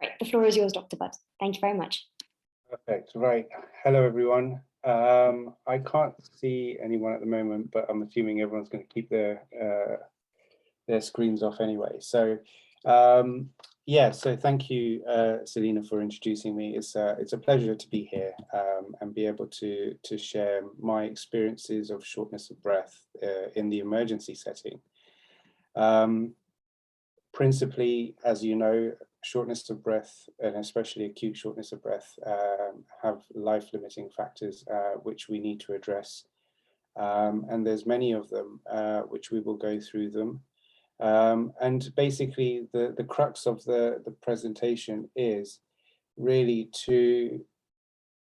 Right, the floor is yours, Dr. Bhatt. Thank you very much. Perfect. Right. Hello, everyone. I can't see anyone at the moment, but I'm assuming everyone's going to keep their screens off anyway. So, yeah. So thank you, Selina, for introducing me. It's a pleasure to be here and be able to share my experiences of shortness of breath in the emergency setting. Principally, as you know, shortness of breath, and especially acute shortness of breath, have life-limiting factors which we need to address. And there's many of them, which we will go through them. And basically, the crux of the presentation is really to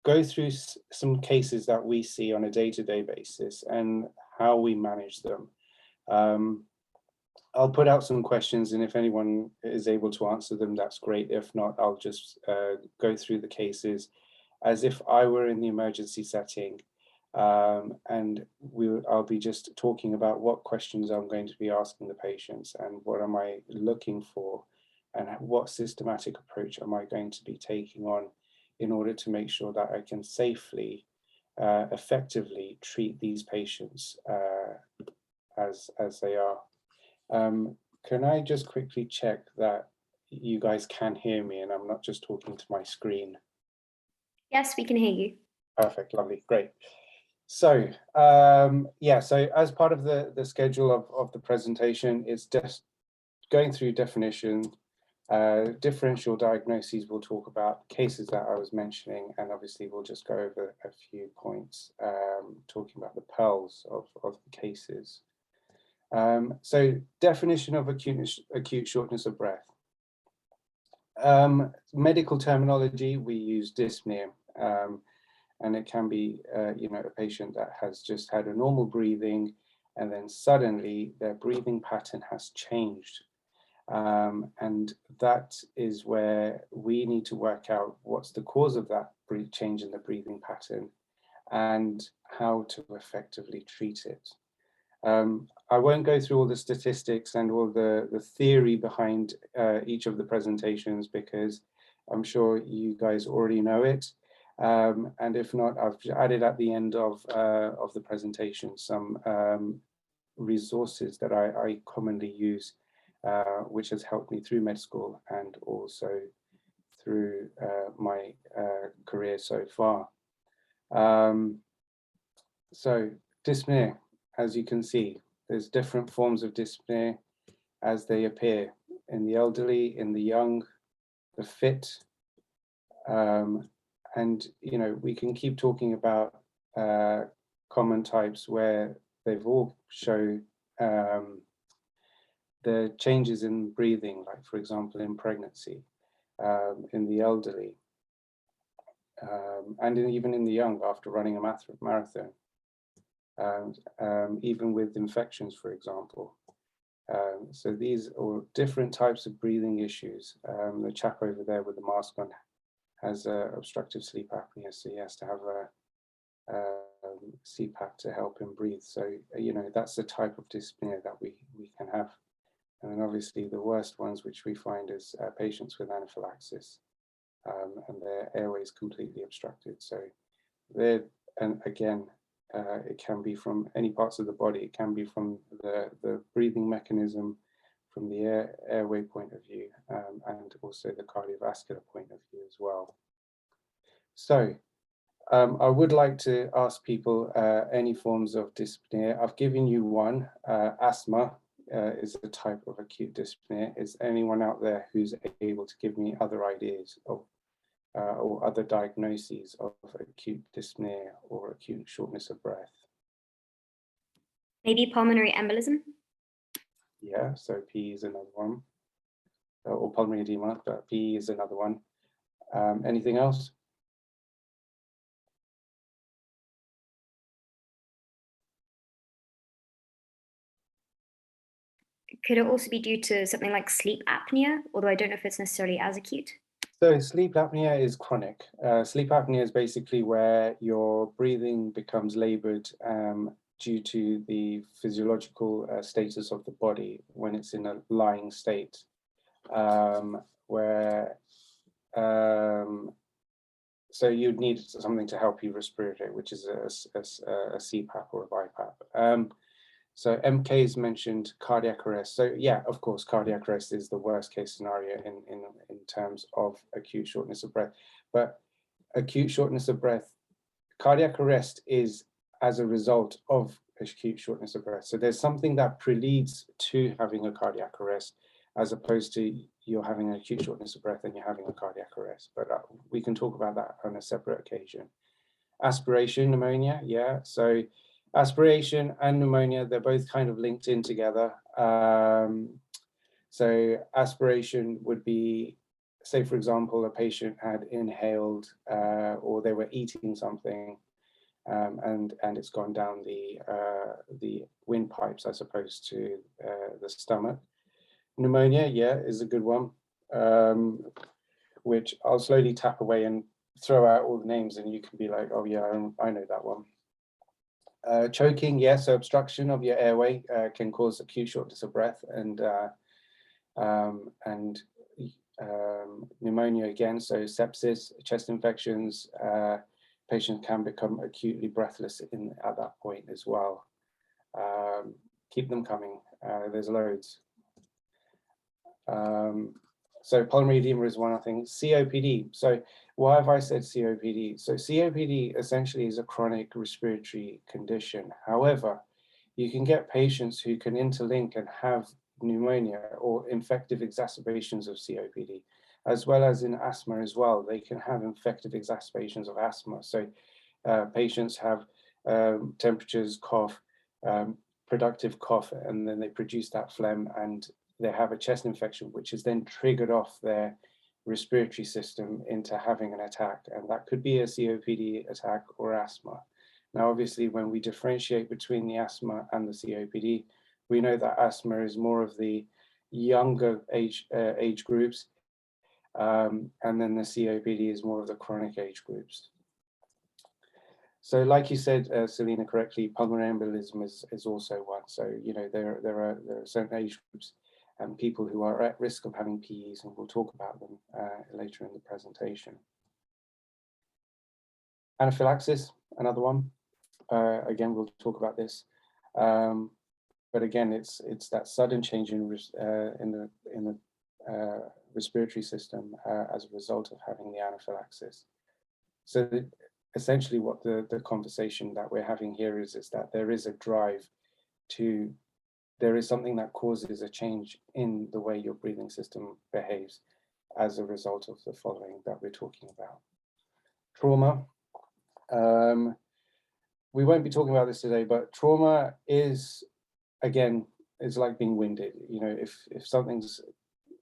go through some cases that we see on a day-to-day basis and how we manage them. I'll put out some questions, and if anyone is able to answer them, that's great. If not, I'll just go through the cases as if I were in the emergency setting, and I'll be just talking about what questions I'm going to be asking the patients and what am I looking for and what systematic approach am I going to be taking on in order to make sure that I can safely, effectively treat these patients as they are. Can I just quickly check that you guys can hear me and I'm not just talking to my screen? Yes, we can hear you. Perfect, lovely, great. So, yeah, so as part of the schedule of the presentation, it's just going through definition, differential diagnoses, we'll talk about cases that I was mentioning, and obviously we'll just go over a few points, talking about the pearls of the cases. So definition of acute shortness of breath. Medical terminology, we use dyspnea, and it can be, you know, a patient that has just had a normal breathing and then suddenly their breathing pattern has changed. And that is where we need to work out what's the cause of that change in the breathing pattern and how to effectively treat it. I won't go through all the statistics and all the theory behind each of the presentations because I'm sure you guys already know it. And if not, I've added at the end of the presentation some resources that I commonly use, which has helped me through med school and also through my career so far. So dyspnea. As you can see, there's different forms of dyspnea as they appear in the elderly, in the young, the fit, and you know, we can keep talking about common types where they've all show the changes in breathing, like for example in pregnancy, in the elderly, and even in the young after running a marathon. Even with infections, for example. So these are different types of breathing issues. The chap over there with the mask on has obstructive sleep apnea, so he has to have a CPAP to help him breathe. So, you know, that's the type of dyspnea that we can have. And then obviously the worst ones which we find is patients with anaphylaxis and their airways completely obstructed. So they're, and again, it can be from any parts of the body. It can be from the breathing mechanism, from the airway point of view, and also the cardiovascular point of view as well. So I would like to ask people any forms of dyspnea. I've given you one. Asthma is a type of acute dyspnea. Is anyone out there who's able to give me other ideas of or other diagnoses of acute dyspnea or acute shortness of breath? Maybe pulmonary embolism? Yeah, so PE is another one. Or pulmonary edema, but PE is another one. Anything else? Could it also be due to something like sleep apnea, although I don't know if it's necessarily as acute? So sleep apnea is chronic. Sleep apnea is basically where your breathing becomes labored due to the physiological status of the body when it's in a lying state, where so you'd need something to help you respirate, which is a CPAP or a BiPAP. So MK is mentioned cardiac arrest. So yeah, of course, cardiac arrest is the worst case scenario in terms of acute shortness of breath. But acute shortness of breath, cardiac arrest is as a result of acute shortness of breath. So there's something that preleads to having a cardiac arrest, as opposed to you're having an acute shortness of breath and you're having a cardiac arrest. But we can talk about that on a separate occasion. Aspiration pneumonia, yeah. So aspiration and pneumonia, they're both kind of linked in together. So aspiration would be, say for example, a patient had inhaled or they were eating something and it's gone down the windpipes as opposed to the stomach. Pneumonia, yeah, is a good one, which I'll slowly tap away and throw out all the names and you can be like, oh yeah, I know that one. Choking, yeah, so obstruction of your airway can cause acute shortness of breath, and pneumonia again, so sepsis, chest infections, patients can become acutely breathless at that point as well. Keep them coming, there's loads. So pulmonary edema is one, I think. COPD. So why have I said COPD? So COPD essentially is a chronic respiratory condition. However, you can get patients who can interlink and have pneumonia or infective exacerbations of COPD, as well as in asthma as well. They can have infective exacerbations of asthma. So patients have temperatures, cough, productive cough, and then they produce that phlegm and they have a chest infection, which is then triggered off their respiratory system into having an attack. And that could be a COPD attack or asthma. Now, obviously, when we differentiate between the asthma and the COPD, we know that asthma is more of the younger age groups, and then the COPD is more of the chronic age groups. So like you said, Selena, correctly, pulmonary embolism is also one. So, you know, there are certain age groups and people who are at risk of having PEs, and we'll talk about them later in the presentation. Anaphylaxis, another one. Again, we'll talk about this. But again, it's that sudden change in the respiratory system as a result of having the anaphylaxis. So essentially what the conversation that we're having here is that there is a drive to, there is something that causes a change in the way your breathing system behaves as a result of the following that we're talking about. Trauma. We won't be talking about this today, but trauma is, again, it's like being winded. You know, if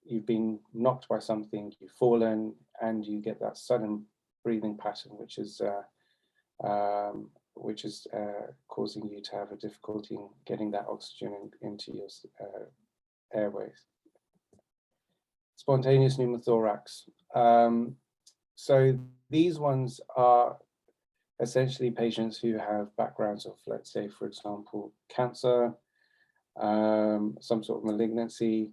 you've been knocked by something, you've fallen, and you get that sudden breathing pattern, which is causing you to have a difficulty in getting that oxygen into your airways. Spontaneous pneumothorax. So these ones are essentially patients who have backgrounds of, let's say, for example, cancer, some sort of malignancy,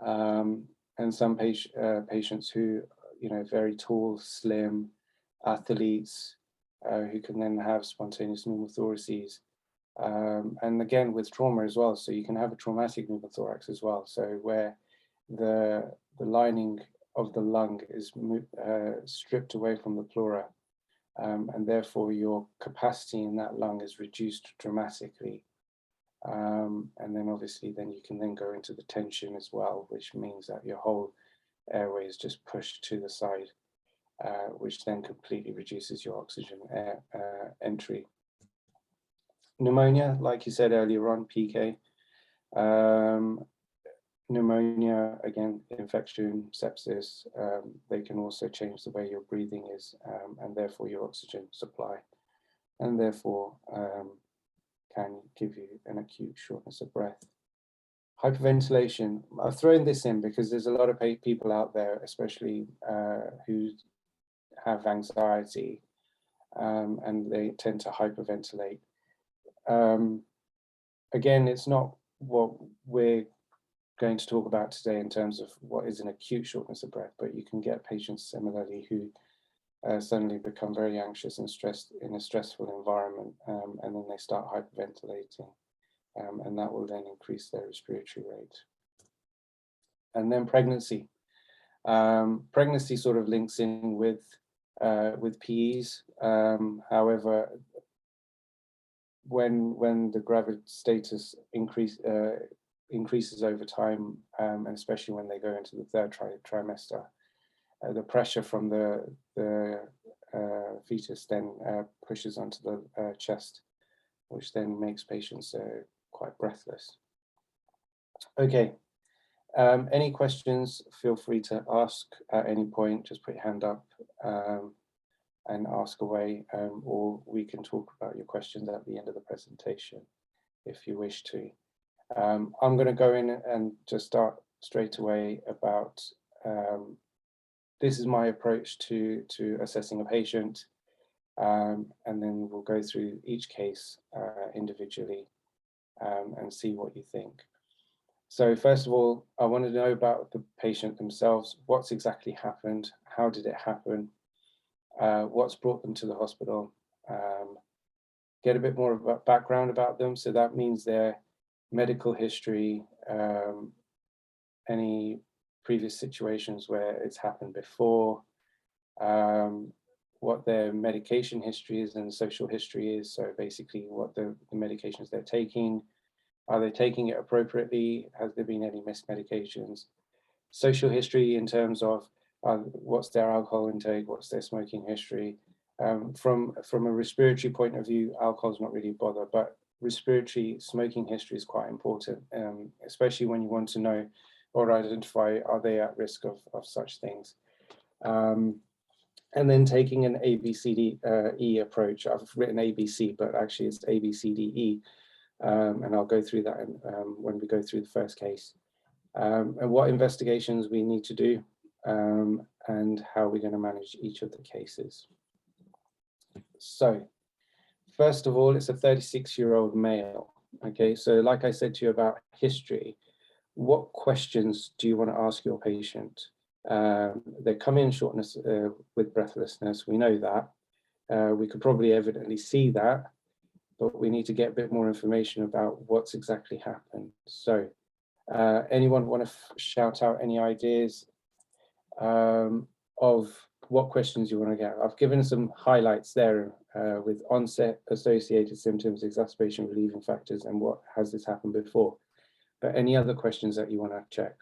and some patients who, you know, very tall, slim, athletes, who can then have spontaneous pneumothoraces. And again, with trauma as well, so you can have a traumatic pneumothorax as well. So where the lining of the lung is stripped away from the pleura, and therefore your capacity in that lung is reduced dramatically. And then obviously then you can then go into the tension as well, which means that your whole airway is just pushed to the side, which then completely reduces your oxygen entry. Pneumonia, like you said earlier on, PK. Pneumonia, again, infection, sepsis, they can also change the way your breathing is, and therefore your oxygen supply, and therefore can give you an acute shortness of breath. Hyperventilation, I've thrown this in because there's a lot of people out there, especially who have anxiety, and they tend to hyperventilate. Again, it's not what we're going to talk about today in terms of what is an acute shortness of breath, but you can get patients similarly who suddenly become very anxious and stressed in a stressful environment, and then they start hyperventilating, and that will then increase their respiratory rate. And then pregnancy. Pregnancy sort of links in with PEs. However, when the gravid status increases over time, and especially when they go into the third trimester, the pressure from the fetus then pushes onto the chest, which then makes patients quite breathless. Okay, any questions, feel free to ask at any point, just put your hand up and ask away, or we can talk about your questions at the end of the presentation if you wish to. I'm going to go in and just start straight away about this is my approach to assessing a patient, and then we'll go through each case individually and see what you think. So first of all, I want to know about the patient themselves. What's exactly happened? How did it happen? What's brought them to the hospital? Get a bit more of a background about them. So that means their medical history, any previous situations where it's happened before, what their medication history is and social history is. So basically what the medications they're taking, are they taking it appropriately? Has there been any missed medications? Social history in terms of what's their alcohol intake, what's their smoking history. From a respiratory point of view, alcohol is not really a bother, but respiratory smoking history is quite important, especially when you want to know or identify, are they at risk of such things? And then taking an ABCDE approach. I've written ABC, but actually it's ABCDE, and I'll go through that when we go through the first case. And what investigations we need to do, and how we're going to manage each of the cases. So, first of all, it's a 36-year-old male. Okay, so like I said to you about history, what questions do you want to ask your patient? They come in shortness with breathlessness, we know that. We could probably evidently see that, but we need to get a bit more information about what's exactly happened. So, anyone want to shout out any ideas of what questions you want to get? I've given some highlights there with onset, associated symptoms, exacerbation, relieving factors, and what has this happened before. But any other questions that you want to check?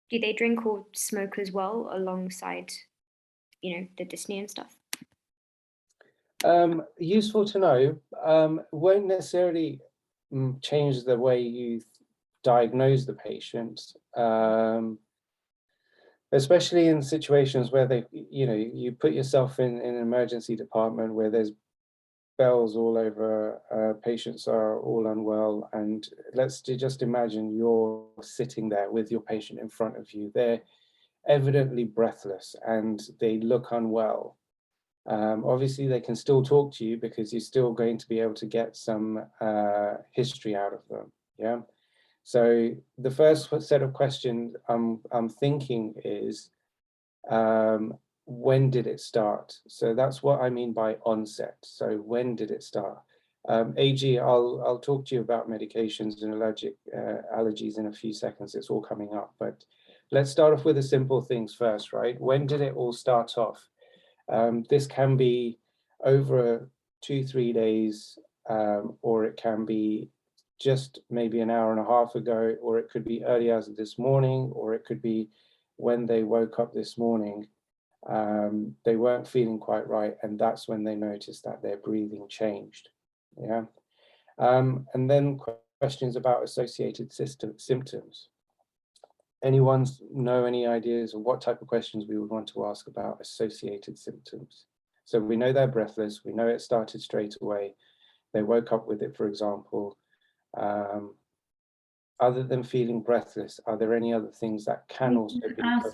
Do they drink or smoke as well alongside, the dyspnea and stuff? Useful to know. Won't necessarily change the way you diagnose the patient, especially in situations where they, you put yourself in an emergency department where there's bells all over, patients are all unwell, and let's just imagine you're sitting there with your patient in front of you. They're evidently breathless and they look unwell. Obviously, they can still talk to you because you're still going to be able to get some history out of them. Yeah. So the first set of questions I'm thinking is, when did it start? So that's what I mean by onset. So when did it start? AG, I'll talk to you about medications and allergies in a few seconds. It's all coming up, but let's start off with the simple things first, right? When did it all start off? This can be over 2-3 days, or it can be just maybe an hour and a half ago, or it could be early hours of this morning, or it could be when they woke up this morning. They weren't feeling quite right, and that's when they noticed that their breathing changed. Yeah. And then questions about associated symptoms. Anyone know any ideas of what type of questions we would want to ask about associated symptoms? So we know they're breathless, we know it started straight away, they woke up with it, for example. Other than feeling breathless, are there any other things that can also be? Ask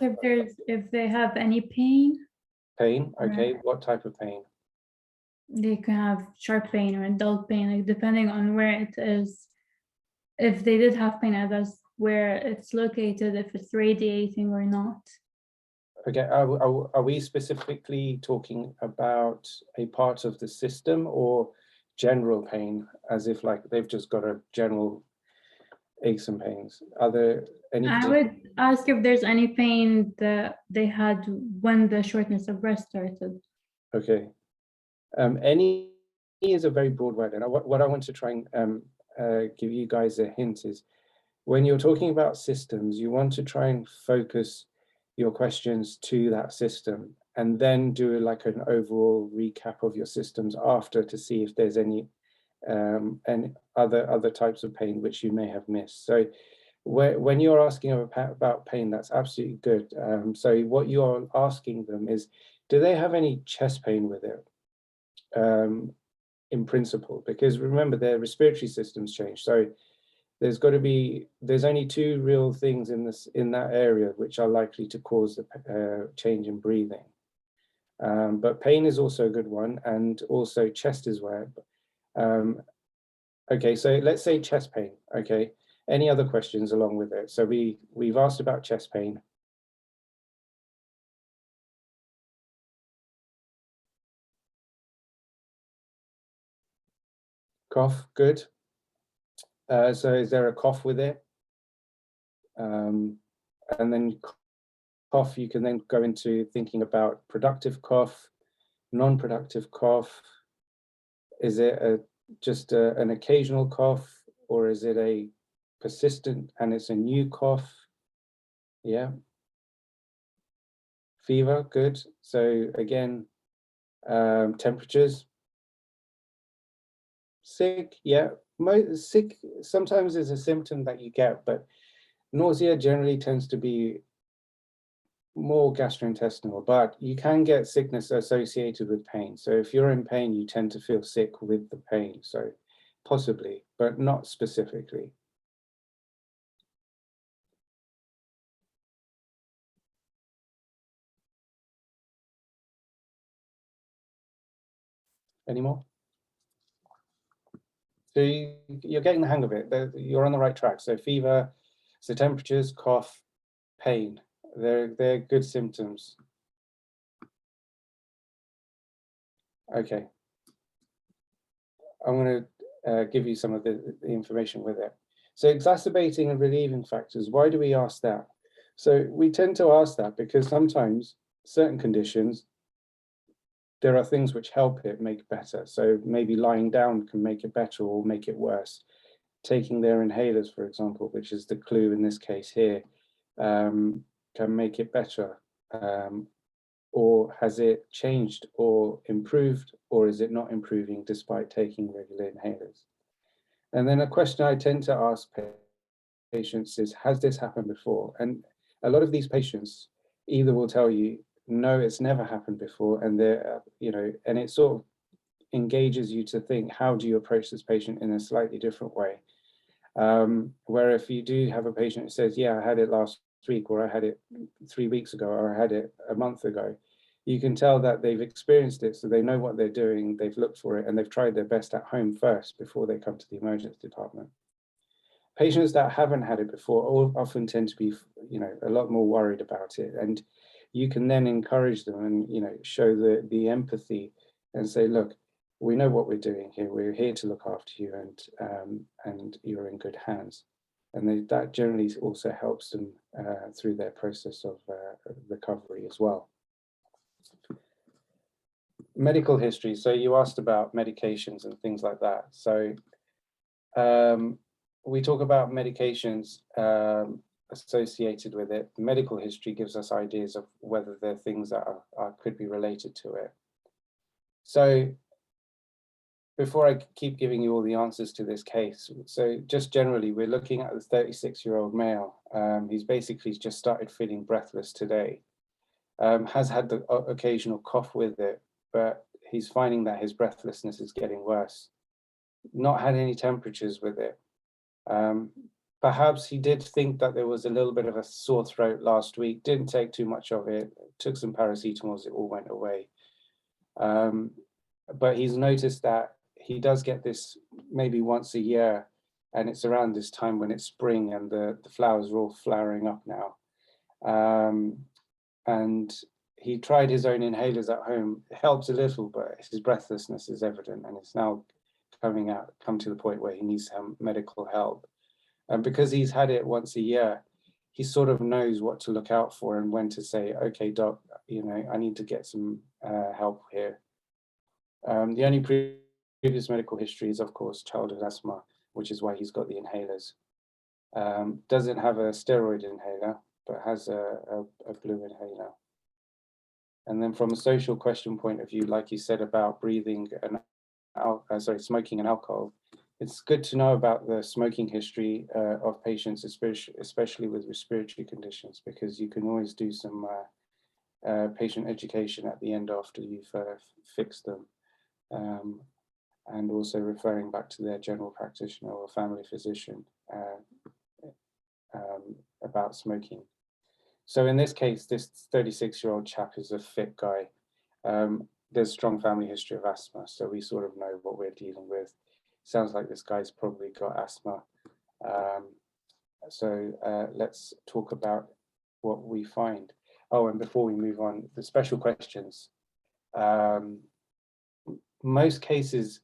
if they have any pain. Pain, okay. What type of pain? they can have sharp pain or dull pain, like depending on where it is. If they did have pain, that's where it's located, if it's radiating or not. Okay, are we specifically talking about a part of the system or general pain, as if like they've just got a general aches and pains? Are there any? I would ask if there's any pain that they had when the shortness of breath started. Okay. Any is a very broad word, and what I want to try and give you guys a hint is, when you're talking about systems, you want to try and focus your questions to that system, and then do like an overall recap of your systems after to see if there's any other types of pain which you may have missed. So when you're asking about pain, that's absolutely good. So what you're asking them is, do they have any chest pain with it? In principle, because remember, their respiratory systems change. So there's only two real things in that area which are likely to cause the change in breathing. But pain is also a good one, and also chest is where. Okay, so let's say chest pain. Okay, any other questions along with it? So we've asked about chest pain. Cough, good. So is there a cough with it? And then cough, you can then go into thinking about productive cough, non-productive cough. Is it just an occasional cough, or is it a persistent and it's a new cough? Yeah. Fever, good. So again, temperatures. Sick, yeah. Sick sometimes is a symptom that you get, but nausea generally tends to be more gastrointestinal, but you can get sickness associated with pain. So if you're in pain, you tend to feel sick with the pain. So possibly, but not specifically. Any more? So you're getting the hang of it. You're on the right track. So fever, so temperatures, cough, pain. They're good symptoms. Okay. I'm going to give you some of the information with it. So exacerbating and relieving factors, why do we ask that? So we tend to ask that because sometimes certain conditions, there are things which help it make better. So maybe lying down can make it better or make it worse. Taking their inhalers, for example, which is the clue in this case here, can make it better. Or has it changed or improved, or is it not improving despite taking regular inhalers? And then a question I tend to ask patients is, has this happened before? And a lot of these patients either will tell you, no, it's never happened before, and they're, and it sort of engages you to think, how do you approach this patient in a slightly different way? Where if you do have a patient who says, yeah, I had it last week, or I had it 3 weeks ago, or I had it a month ago, you can tell that they've experienced it, so they know what they're doing, they've looked for it, and they've tried their best at home first before they come to the emergency department. Patients that haven't had it before often tend to be, a lot more worried about it, and you can then encourage them and, show the empathy and say, look, we know what we're doing here. We're here to look after you, and you're in good hands. And that generally also helps them through their process of recovery as well. Medical history. So you asked about medications and things like that. So we talk about medications associated with it. Medical history gives us ideas of whether there are things that could be related to it. So before I keep giving you all the answers to this case, so just generally, we're looking at the 36-year-old male. He's basically just started feeling breathless today. Has had the occasional cough with it, but he's finding that his breathlessness is getting worse. Not had any temperatures with it. Perhaps he did think that there was a little bit of a sore throat last week, didn't take too much of it, took some paracetamols, it all went away. but he's noticed that he does get this maybe once a year, and it's around this time when it's spring and the flowers are all flowering up now. And he tried his own inhalers at home. It helps a little, but his breathlessness is evident, and it's now come to the point where he needs some medical help. And because he's had it once a year, he sort of knows what to look out for and when to say, okay, doc, you know, I need to get some help here. The only previous medical history is, of course, childhood asthma, which is why he's got the inhalers. Doesn't have a steroid inhaler, but has a blue inhaler. And then from a social question point of view, like you said about breathing and smoking and alcohol, it's good to know about the smoking history of patients, especially with respiratory conditions, because you can always do some patient education at the end after you've fixed them. And also referring back to their general practitioner or family physician about smoking. So in this case, this 36-year-old chap is a fit guy. There's strong family history of asthma, so we sort of know what we're dealing with. Sounds like this guy's probably got asthma. So let's talk about what we find. Oh, and before we move on, the special questions. Most cases,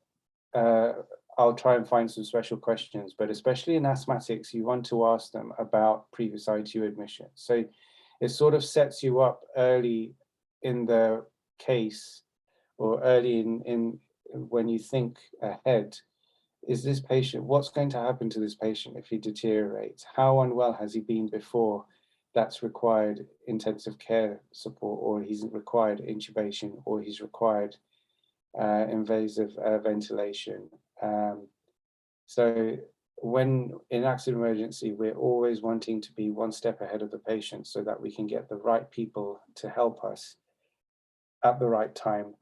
I'll try and find some special questions, but especially in asthmatics, you want to ask them about previous ITU admission. So it sort of sets you up early in the case, or early in when you think ahead. Is this patient, what's going to happen to this patient if he deteriorates? How unwell has he been before that's required intensive care support, or he's required intubation, or he's required invasive ventilation? So when in accident emergency, we're always wanting to be one step ahead of the patient so that we can get the right people to help us at the right time,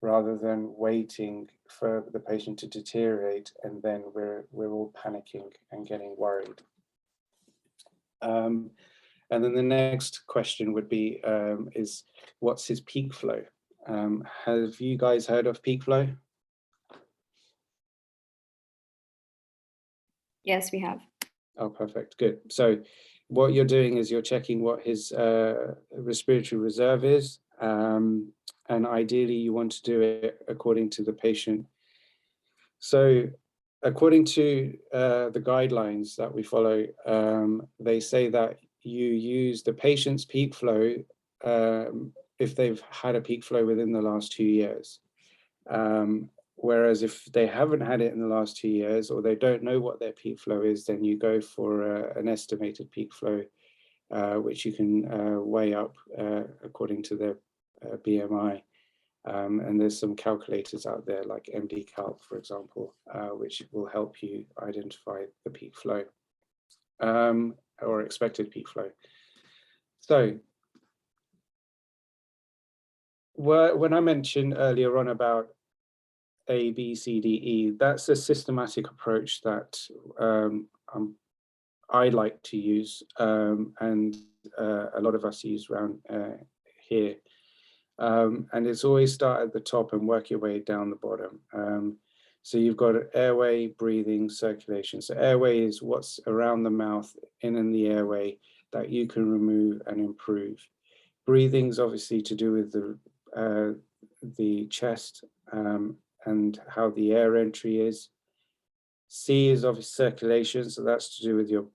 rather than waiting for the patient to deteriorate and then we're all panicking and getting worried. And then the next question would be, is what's his peak flow? Have you guys heard of peak flow? Yes, we have. Oh, perfect, good. So what you're doing is you're checking what his respiratory reserve is, and ideally you want to do it according to the patient. So according to the guidelines that we follow, they say that you use the patient's peak flow if they've had a peak flow within the last 2 years. Whereas if they haven't had it in the last 2 years, or they don't know what their peak flow is, then you go for an estimated peak flow, which you can weigh up according to their BMI. And there's some calculators out there like MD-Calc, for example, which will help you identify the peak flow or expected peak flow. So when I mentioned earlier on about A, B, C, D, E, that's a systematic approach that I like to use, and a lot of us use around here. And it's always start at the top and work your way down the bottom. So you've got airway, breathing, circulation. So airway is what's around the mouth, in the airway, that you can remove and improve. Breathing is obviously to do with the chest and how the air entry is. C is obviously circulation, so that's to do with your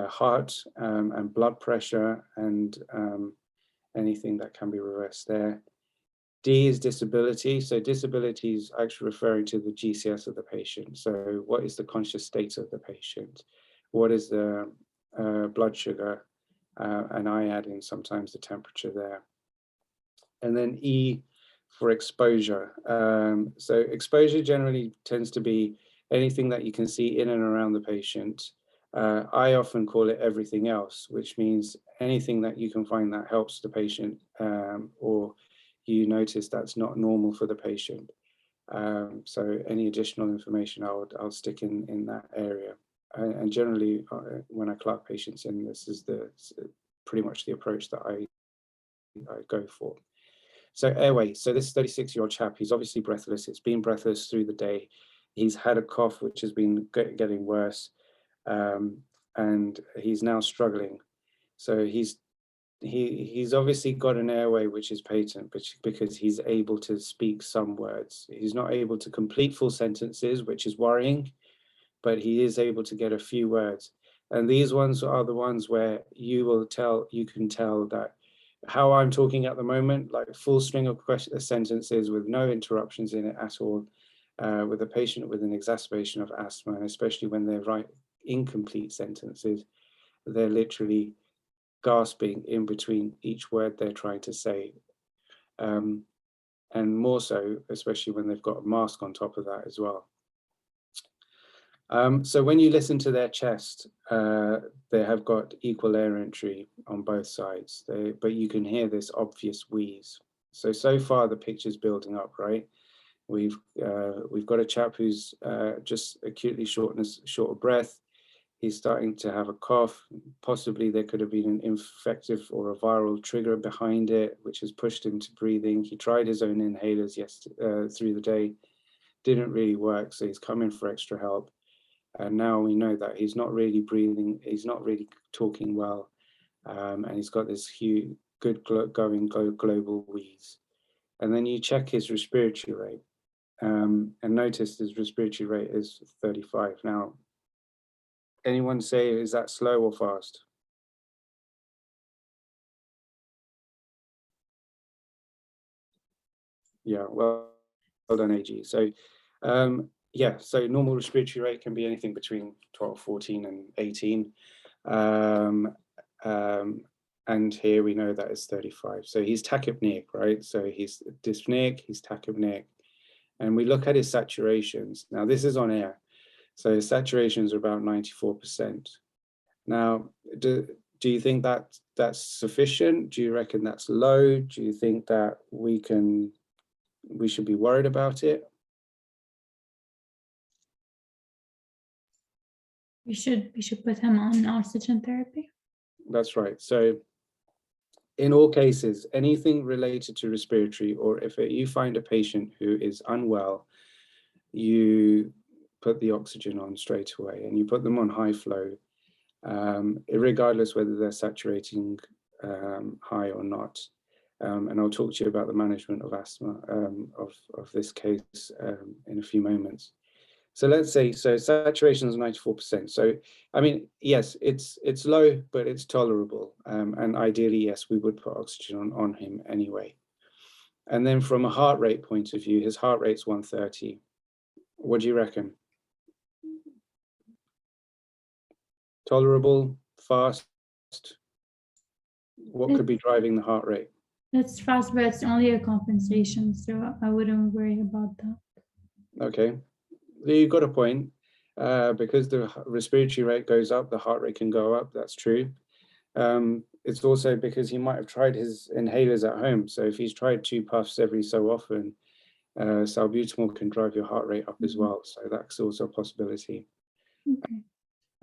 heart and blood pressure and anything that can be reversed there. D is disability. So disability is actually referring to the GCS of the patient. So what is the conscious state of the patient? What is the blood sugar? And I add in sometimes the temperature there. And then E for exposure. So exposure generally tends to be anything that you can see in and around the patient. I often call it everything else, which means anything that you can find that helps the patient, or you notice that's not normal for the patient. So any additional information I'll stick in that area. And generally, when I clerk patients in, this is pretty much the approach that I go for. So airway, so this 36-year-old chap, he's obviously breathless. It's been breathless through the day. He's had a cough, which has been getting worse. And he's now struggling. So he's obviously got an airway which is patent, because he's able to speak some words. He's not able to complete full sentences, which is worrying, but he is able to get a few words. And these ones are the ones where you can tell that how I'm talking at the moment, like full string of sentences with no interruptions in it at all, with a patient with an exacerbation of asthma, and especially when they write incomplete sentences, they're literally gasping in between each word they're trying to say. And more so, especially when they've got a mask on top of that as well. So when you listen to their chest, they have got equal air entry on both sides, but you can hear this obvious wheeze. So far the picture's building up, right? We've got a chap who's just acutely short of breath. He's starting to have a cough. Possibly there could have been an infective or a viral trigger behind it, which has pushed him to breathing. He tried his own inhalers through the day, didn't really work, so he's come in for extra help. And now we know that he's not really breathing, he's not really talking well, and he's got this huge, good global wheeze. And then you check his respiratory rate, and notice his respiratory rate is 35. Now, anyone say, is that slow or fast? Yeah, well done, AG. So, yeah, so normal respiratory rate can be anything between 12, 14 and 18. And here we know that it's 35. So he's tachypneic, right? So he's dyspneic, he's tachypneic. And we look at his saturations. Now this is on air. So his saturations are about 94%. Now, do you think that that's sufficient? Do you reckon that's low? Do you think that we should be worried about it? We should put him on oxygen therapy. That's right. So in all cases, anything related to respiratory, or if you find a patient who is unwell, you put the oxygen on straight away, and you put them on high flow, regardless whether they're saturating high or not. And I'll talk to you about the management of asthma of this case in a few moments. So let's say, so saturation is 94%. So, I mean, yes, it's low, but it's tolerable. And ideally, yes, we would put oxygen on him anyway. And then from a heart rate point of view, his heart rate's 130. What do you reckon? Tolerable, fast? What could be driving the heart rate? It's fast, but it's only a compensation, so I wouldn't worry about that. Okay. You've got a point. Because the respiratory rate goes up, the heart rate can go up. That's true. It's also because he might have tried his inhalers at home. So if he's tried 2 puffs every so often, salbutamol can drive your heart rate up as well. So that's also a possibility. Okay.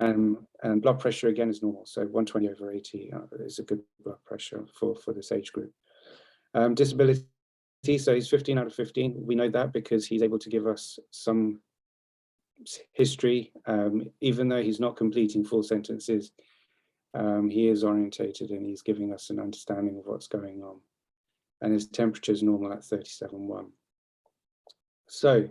And blood pressure again is normal. So 120/80 is a good blood pressure for this age group. Disability, so he's 15 out of 15. We know that because he's able to give us some history, even though he's not completing full sentences. He is orientated and he's giving us an understanding of what's going on. And his temperature is normal at 37.1. So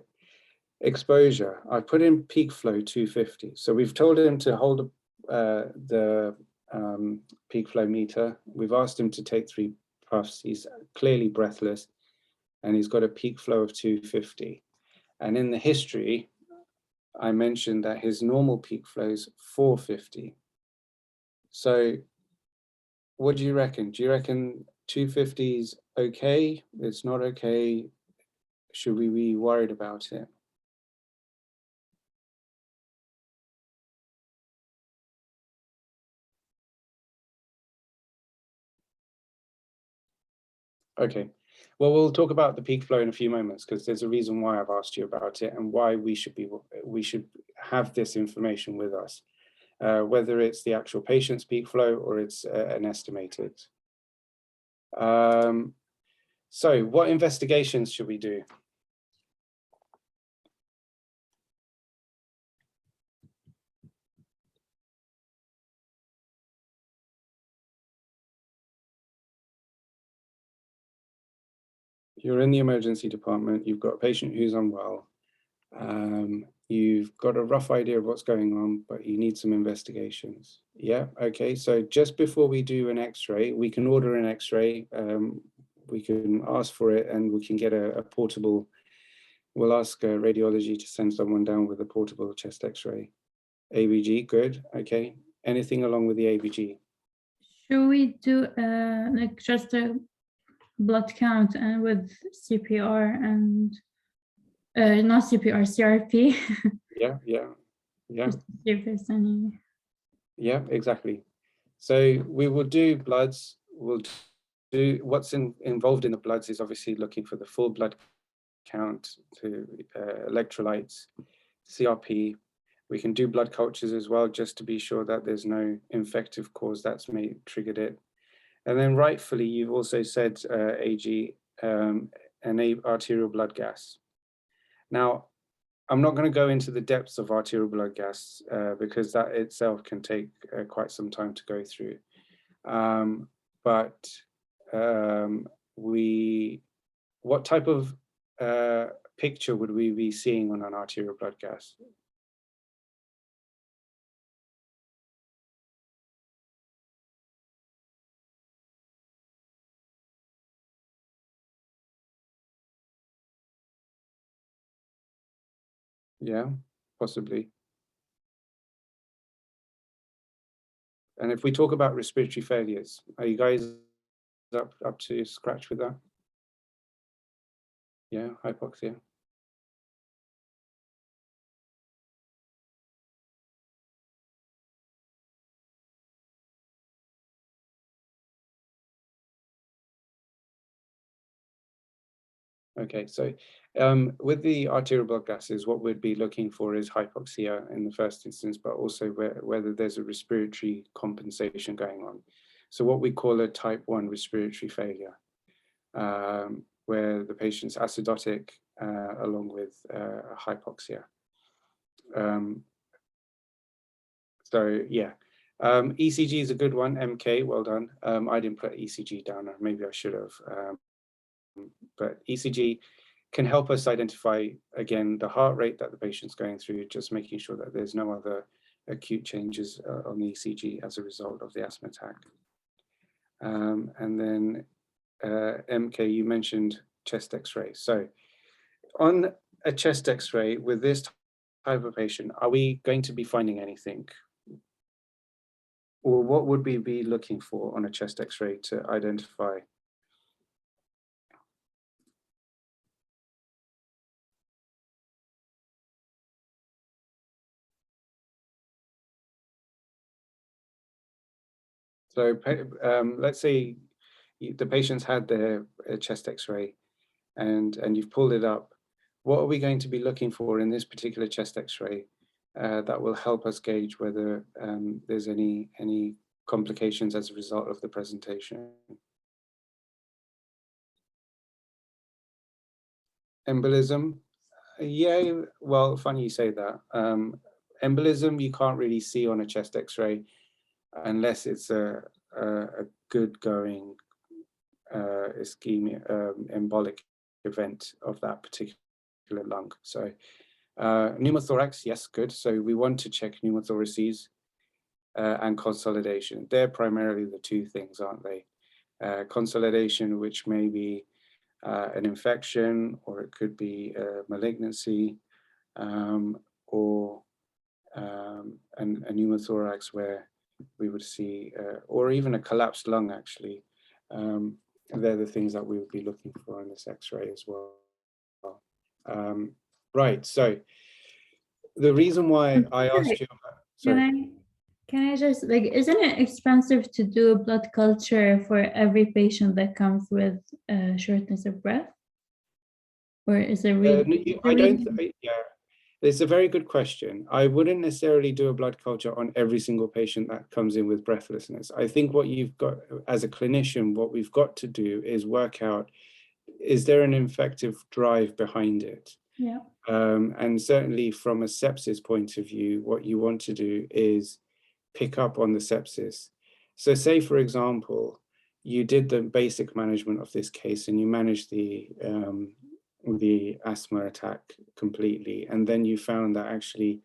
exposure, I put in peak flow 250. So we've told him to hold the peak flow meter. We've asked him to take 3 puffs. He's clearly breathless and he's got a peak flow of 250. And in the history, I mentioned that his normal peak flow is 450. So what do you reckon? Do you reckon 250 is okay? It's not okay? Should we be worried about it? Okay, well, we'll talk about the peak flow in a few moments because there's a reason why I've asked you about it and why we should have this information with us, whether it's the actual patient's peak flow or it's an estimated. So what investigations should we do? You're in the emergency department, you've got a patient who's unwell, you've got a rough idea of what's going on, but you need some investigations. Yeah, okay, so just before we do an x-ray, we can order an x-ray, we can ask for it, and we can get a portable, we'll ask radiology to send someone down with a portable chest x-ray. ABG, good, okay. Anything along with the ABG? Should we do like just a blood count and with CPR and not CPR, CRP? Yeah. Just to see if there's any. Yeah, exactly. So we will do bloods. We'll do what's involved in the bloods is obviously looking for the full blood count, to electrolytes, CRP. We can do blood cultures as well, just to be sure that there's no infective cause that's triggered it. And then rightfully, you've also said, AG, an arterial blood gas. Now, I'm not going to go into the depths of arterial blood gas because that itself can take quite some time to go through. What type of picture would we be seeing on an arterial blood gas? Yeah, possibly. And if we talk about respiratory failures, are you guys up to scratch with that? Yeah, hypoxia. Okay, so with the arterial blood gases, what we'd be looking for is hypoxia in the first instance, but also whether there's a respiratory compensation going on. So what we call a type 1 respiratory failure, where the patient's acidotic along with hypoxia. So yeah, ECG is a good one, MK, well done. I didn't put ECG down, or maybe I should have. But ECG can help us identify, again, the heart rate that the patient's going through, just making sure that there's no other acute changes on the ECG as a result of the asthma attack. And then MK, you mentioned chest x-ray. So on a chest x-ray with this type of patient, are we going to be finding anything? Or what would we be looking for on a chest x-ray to identify? So let's say the patient's had their chest x-ray and you've pulled it up. What are we going to be looking for in this particular chest x-ray that will help us gauge whether there's any complications as a result of the presentation? Embolism, yeah, well, funny you say that. Embolism you can't really see on a chest x-ray unless it's a good going ischemia, embolic event of that particular lung. So pneumothorax, yes, good. So we want to check pneumothoraces and consolidation. They're primarily the two things, aren't they? Consolidation, which may be an infection, or it could be a malignancy, or a pneumothorax where we would see, or even a collapsed lung, actually. They're the things that we would be looking for in this x-ray as well. Right, so the reason why I asked you about, sorry. Can I just, like, isn't it expensive to do a blood culture for every patient that comes with shortness of breath? Or is it really? Yeah, it's a very good question. I wouldn't necessarily do a blood culture on every single patient that comes in with breathlessness. I think what you've got as a clinician, what we've got to do is work out is there an effective drive behind it? Yeah. And certainly from a sepsis point of view, what you want to do is pick up on the sepsis. So say, for example, you did the basic management of this case and you managed the asthma attack completely. And then you found that actually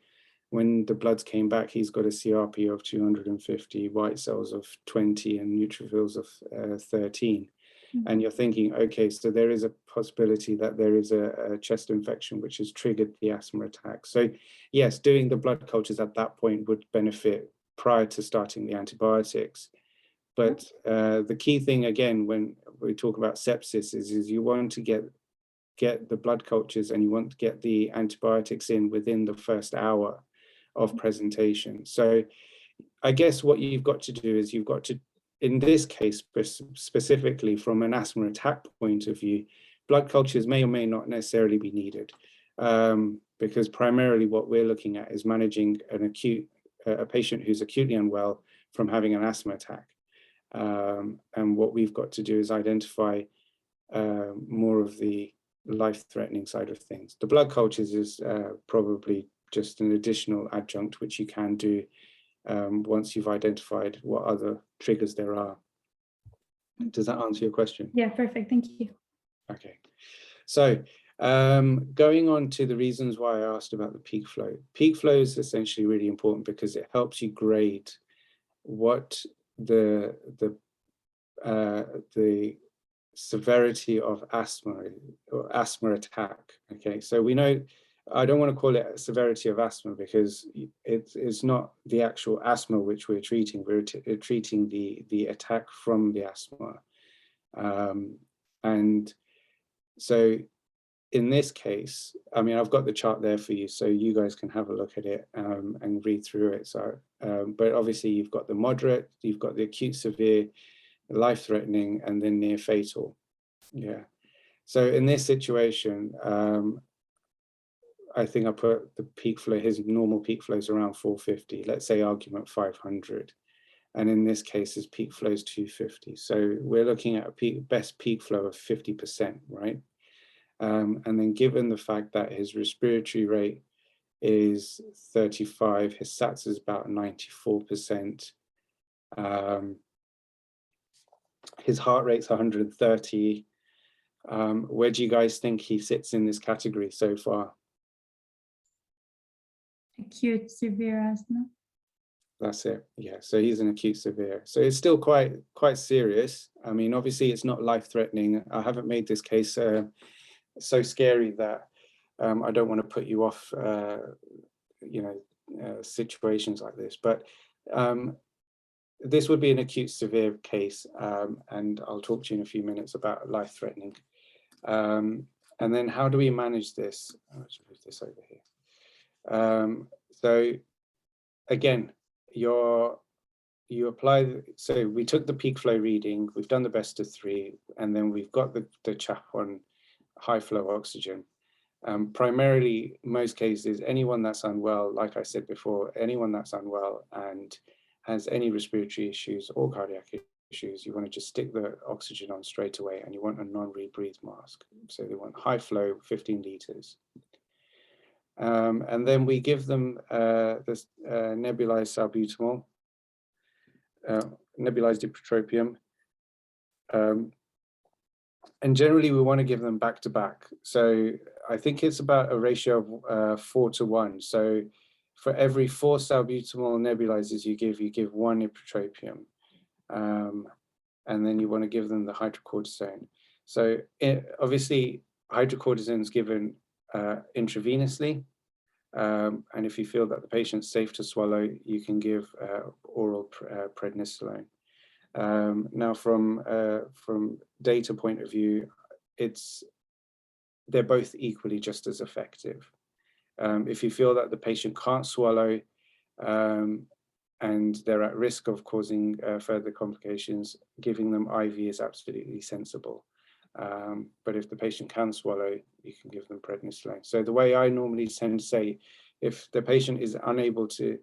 when the bloods came back, he's got a CRP of 250, white cells of 20 and neutrophils of 13. And you're thinking, okay, so there is a possibility that there is a chest infection which has triggered the asthma attack. So yes, doing the blood cultures at that point would benefit prior to starting the antibiotics. But the key thing, again, when we talk about sepsis is you want to get the blood cultures and you want to get the antibiotics in within the first hour of presentation. So I guess what you've got to do is you've got to, in this case, specifically from an asthma attack point of view, blood cultures may or may not necessarily be needed, because primarily what we're looking at is managing a patient who's acutely unwell from having an asthma attack. And what we've got to do is identify more of the life-threatening side of things. The blood cultures is probably just an additional adjunct which you can do once you've identified what other triggers there are. Does that answer your question? Yeah, perfect. Thank you. Okay. So going on to the reasons why I asked about the peak flow. Peak flow is essentially really important because it helps you grade what the severity of asthma or asthma attack. Okay, so we know, I don't want to call it a severity of asthma because it's not the actual asthma which we're treating. We're treating the attack from the asthma. And so in this case, I mean, I've got the chart there for you so you guys can have a look at it and read through it. So, but obviously you've got the moderate, you've got the acute severe, life-threatening, and then near fatal. Yeah. So in this situation, I think I put the peak flow, his normal peak flow is around 450, let's say argument 500. And in this case, his peak flow is 250. So we're looking at a best peak flow of 50%, right? And then given the fact that his respiratory rate is 35, his SATs is about 94%. His heart rate's 130. Where do you guys think he sits in this category so far? Acute severe asthma. That's it. Yeah. So he's an acute severe. So it's still quite serious. I mean, obviously it's not life-threatening. I haven't made this case so scary that I don't want to put you off, situations like this. But this would be an acute severe case, and I'll talk to you in a few minutes about life-threatening. And then how do we manage this? Let's move this over here. So again, you apply, so we took the peak flow reading, we've done the best of 3, and then we've got the chap on high flow oxygen. Primarily, most cases, anyone that's unwell, like I said before, anyone that's unwell and has any respiratory issues or cardiac issues, you want to just stick the oxygen on straight away, and you want a non-rebreathe mask. So they want high flow, 15 liters. And then we give them this nebulized salbutamol, nebulized ipratropium. And generally we want to give them back to back. So I think it's about a ratio of 4 to 1. So for every 4 salbutamol nebulizers you give 1 ipratropium. And then you want to give them the hydrocortisone. So obviously hydrocortisone is given intravenously. And if you feel that the patient's safe to swallow, you can give oral prednisolone. Now, from data point of view, they're both equally just as effective. If you feel that the patient can't swallow and they're at risk of causing further complications, giving them IV is absolutely sensible. But if the patient can swallow, you can give them prednisolone. So the way I normally tend to say, if the patient is unable to,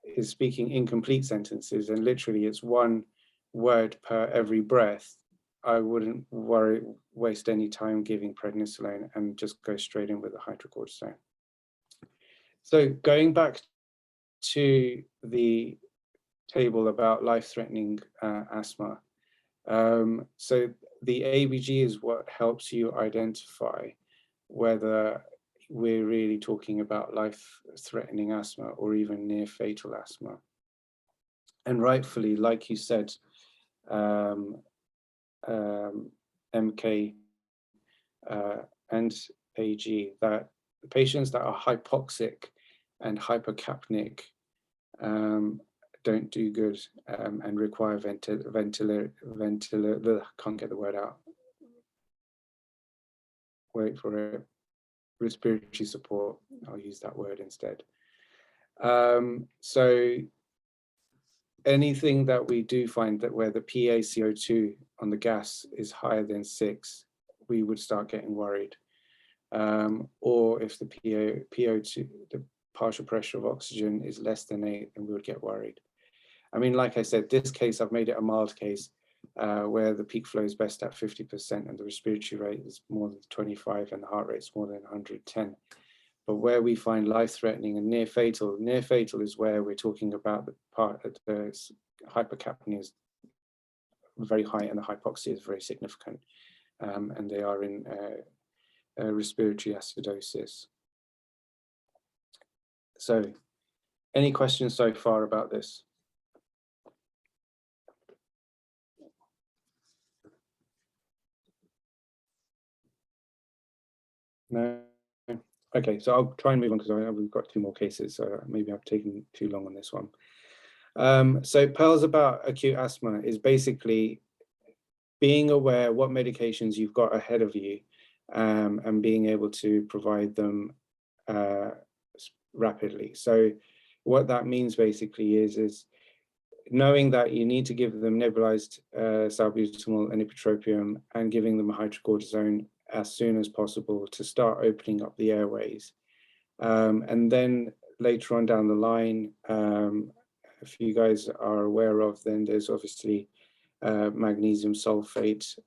is speaking incomplete sentences, and literally it's 1 word per every breath, I wouldn't waste any time giving prednisolone and just go straight in with the hydrocortisone. So going back to the table about life-threatening asthma. So the ABG is what helps you identify whether we're really talking about life-threatening asthma or even near-fatal asthma. And rightfully, like you said, MK and AG, that the patients that are hypoxic and hypercapnic don't do good and require can't get the word out. Wait for it. Respiratory support. I'll use that word instead. So anything that we do find that where the PaCO2 on the gas is higher than 6, we would start getting worried. Or if the PO2, the partial pressure of oxygen, is less than 8, then we would get worried. I mean, like I said, this case, I've made it a mild case where the peak flow is best at 50% and the respiratory rate is more than 25 and the heart rate is more than 110. But where we find life-threatening and near-fatal is where we're talking about the part of the hypercapnia is very high and the hypoxia is very significant. And they are in respiratory acidosis. So, any questions so far about this? No? Okay, so I'll try and move on because we've got 2 more cases, so maybe I've taken too long on this one. So pearls about acute asthma is basically being aware what medications you've got ahead of you and being able to provide them rapidly. So what that means basically is knowing that you need to give them nebulized salbutamol and ipratropium and giving them a hydrocortisone as soon as possible to start opening up the airways. And then later on down the line, if you guys are aware of, then there's obviously magnesium sulfate,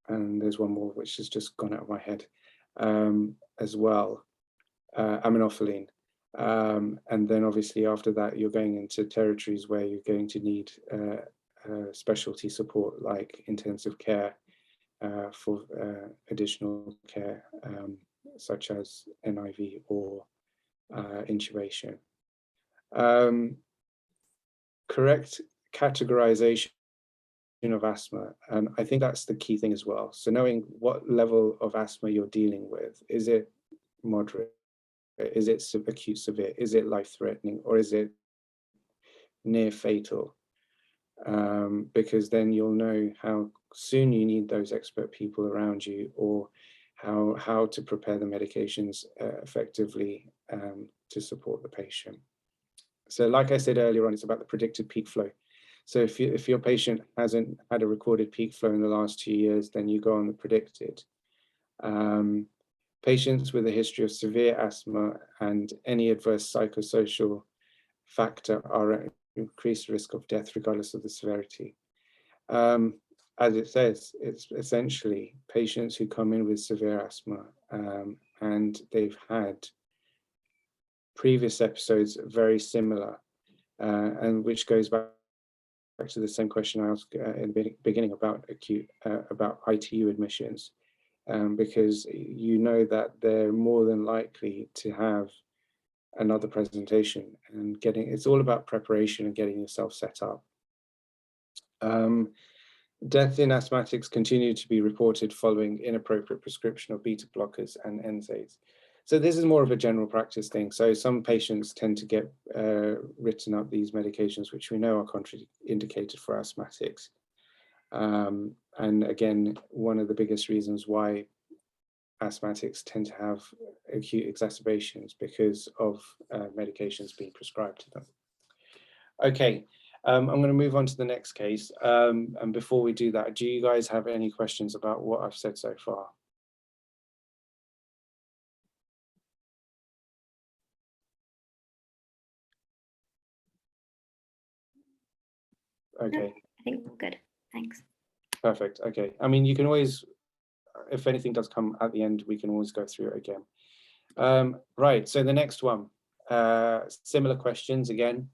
and there's one more which has just gone out of my head as well, aminophylline. And then obviously after that, you're going into territories where you're going to need specialty support like intensive care for additional care, such as NIV or intubation. Correct categorization of asthma, and I think that's the key thing as well. So knowing what level of asthma you're dealing with, is it moderate, is it acute severe, is it life-threatening, or is it near fatal? Because then you'll know how soon you need those expert people around you, or how to prepare the medications effectively to support the patient. So like I said earlier on, it's about the predicted peak flow. So if your patient hasn't had a recorded peak flow in the last 2 years, then you go on the predicted. Patients with a history of severe asthma and any adverse psychosocial factor are at increased risk of death regardless of the severity. As it says, it's essentially patients who come in with severe asthma and they've had previous episodes very similar, and which goes back to the same question I asked in the beginning about about ITU admissions, because you know that they're more than likely to have another presentation, and it's all about preparation and getting yourself set up. Death in asthmatics continue to be reported following inappropriate prescription of beta blockers and NSAIDs. So this is more of a general practice thing. So some patients tend to get written up these medications, which we know are contraindicated for asthmatics. And again, one of the biggest reasons why asthmatics tend to have acute exacerbations because of medications being prescribed to them. Okay, I'm going to move on to the next case. And before we do that, do you guys have any questions about what I've said so far? Okay. think we're good. Thanks. Perfect. Okay. I mean, you can always, if anything does come at the end, we can always go through it again. Right. So the next one, similar questions again.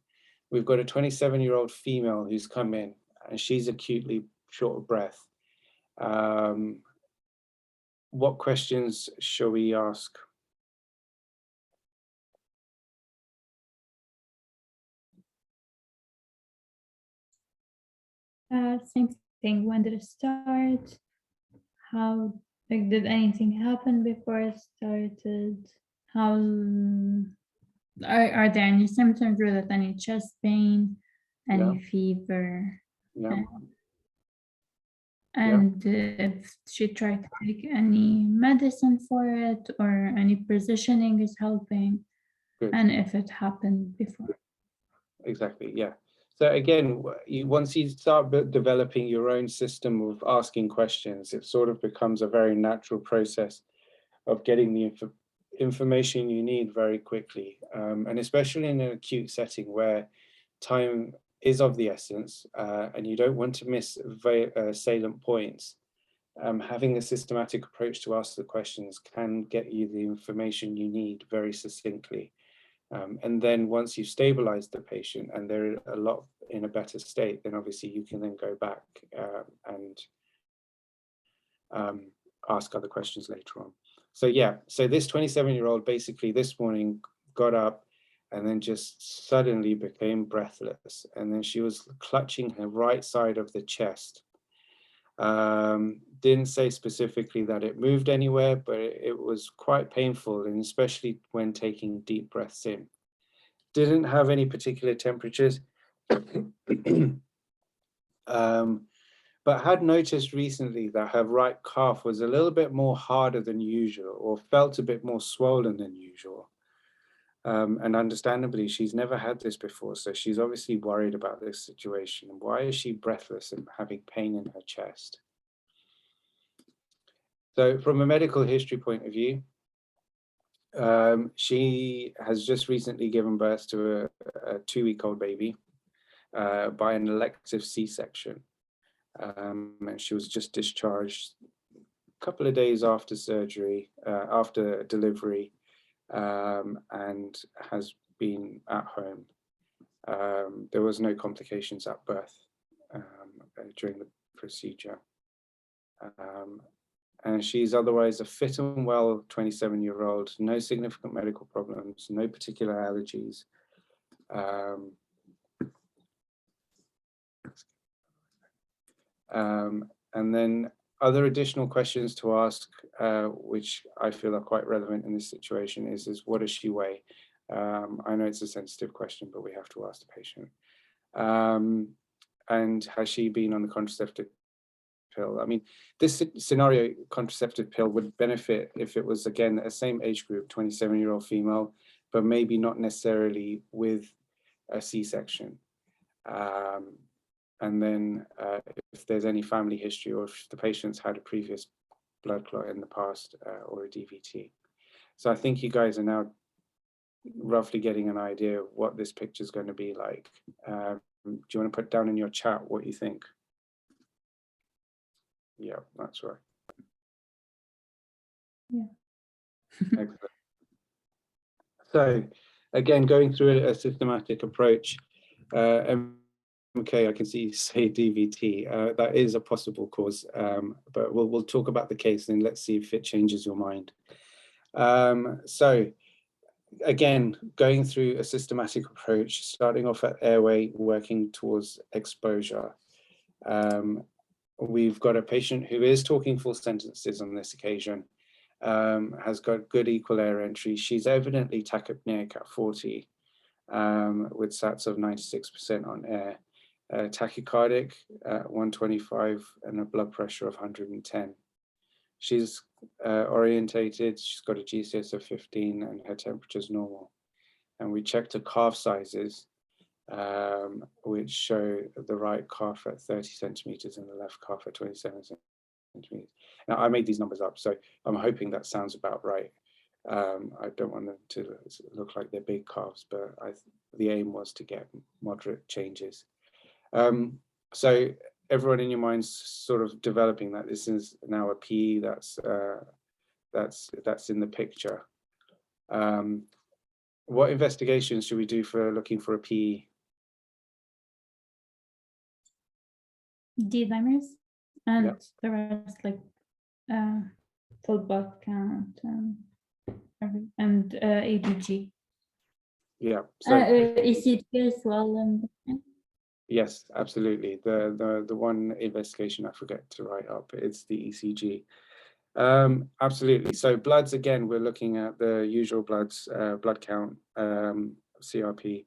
We've got a 27-year-old female who's come in and she's acutely short of breath. What questions shall we ask? Same thing. When did it start? How, like, did anything happen before it started? How are there any symptoms related? Any chest pain? Any fever? Yeah. And if she tried to take any medicine for it or any positioning is helping, Good. and if it happened before. Exactly, yeah. So again, once you start developing your own system of asking questions, it sort of becomes a very natural process of getting the information you need very quickly. And especially in an acute setting where time is of the essence and you don't want to miss salient points, having a systematic approach to ask the questions can get you the information you need very succinctly. And then once you've stabilized the patient and they're a lot in a better state, then obviously you can then go back and ask other questions later on. So yeah, so this 27-year-old basically this morning got up and then just suddenly became breathless. And then she was clutching her right side of the chest. Didn't say specifically that it moved anywhere, but it was quite painful, and especially when taking deep breaths in. Didn't have any particular temperatures, but had noticed recently that her right calf was a little bit more harder than usual, or felt a bit more swollen than usual. And understandably, she's never had this before, so she's obviously worried about this situation. Why is she breathless and having pain in her chest? So from a medical history point of view, she has just recently given birth to a 2-week-old baby by an elective C-section. And she was just discharged a couple of days after surgery, after delivery, and has been at home. There was no complications at birth during the procedure. And she's otherwise a fit and well 27-year-old, no significant medical problems, no particular allergies. And then other additional questions to ask, which I feel are quite relevant in this situation, is what does she weigh? I know it's a sensitive question, but we have to ask the patient. And has she been on the contraceptive pill? I mean, this scenario, contraceptive pill, would benefit if it was, again, a same age group, 27-year-old female, but maybe not necessarily with a C-section. And then if there's any family history, or if the patient's had a previous blood clot in the past or a DVT. So I think you guys are now roughly getting an idea of what this picture is going to be like. Do you want to put down in your chat what you think? Yeah, that's right. Yeah. Excellent. So again, going through a systematic approach, okay, I can see you say DVT. That is a possible cause, but we'll talk about the case and let's see if it changes your mind. So again, going through a systematic approach, starting off at airway, working towards exposure. We've got a patient who is talking full sentences on this occasion, has got good equal air entry. She's evidently tachypneic at 40, with SATs of 96% on air. Tachycardic at 125 and a blood pressure of 110. She's orientated, she's got a GCS of 15 and her temperature is normal. And we checked her calf sizes, which show the right calf at 30 centimeters and the left calf at 27 centimeters. Now, I made these numbers up, so I'm hoping that sounds about right. I don't want them to look like they're big calves, but the aim was to get moderate changes. So everyone in your mind's sort of developing that this is now a PE that's in the picture. What investigations should we do for looking for a PE? D-dimers and Yep. the rest, like full blood count and ADG. Yeah. So ECG as well. And yes, absolutely. The one investigation I forget to write up, it's the ECG. Absolutely. So bloods, again, we're looking at the usual bloods, blood count, CRP.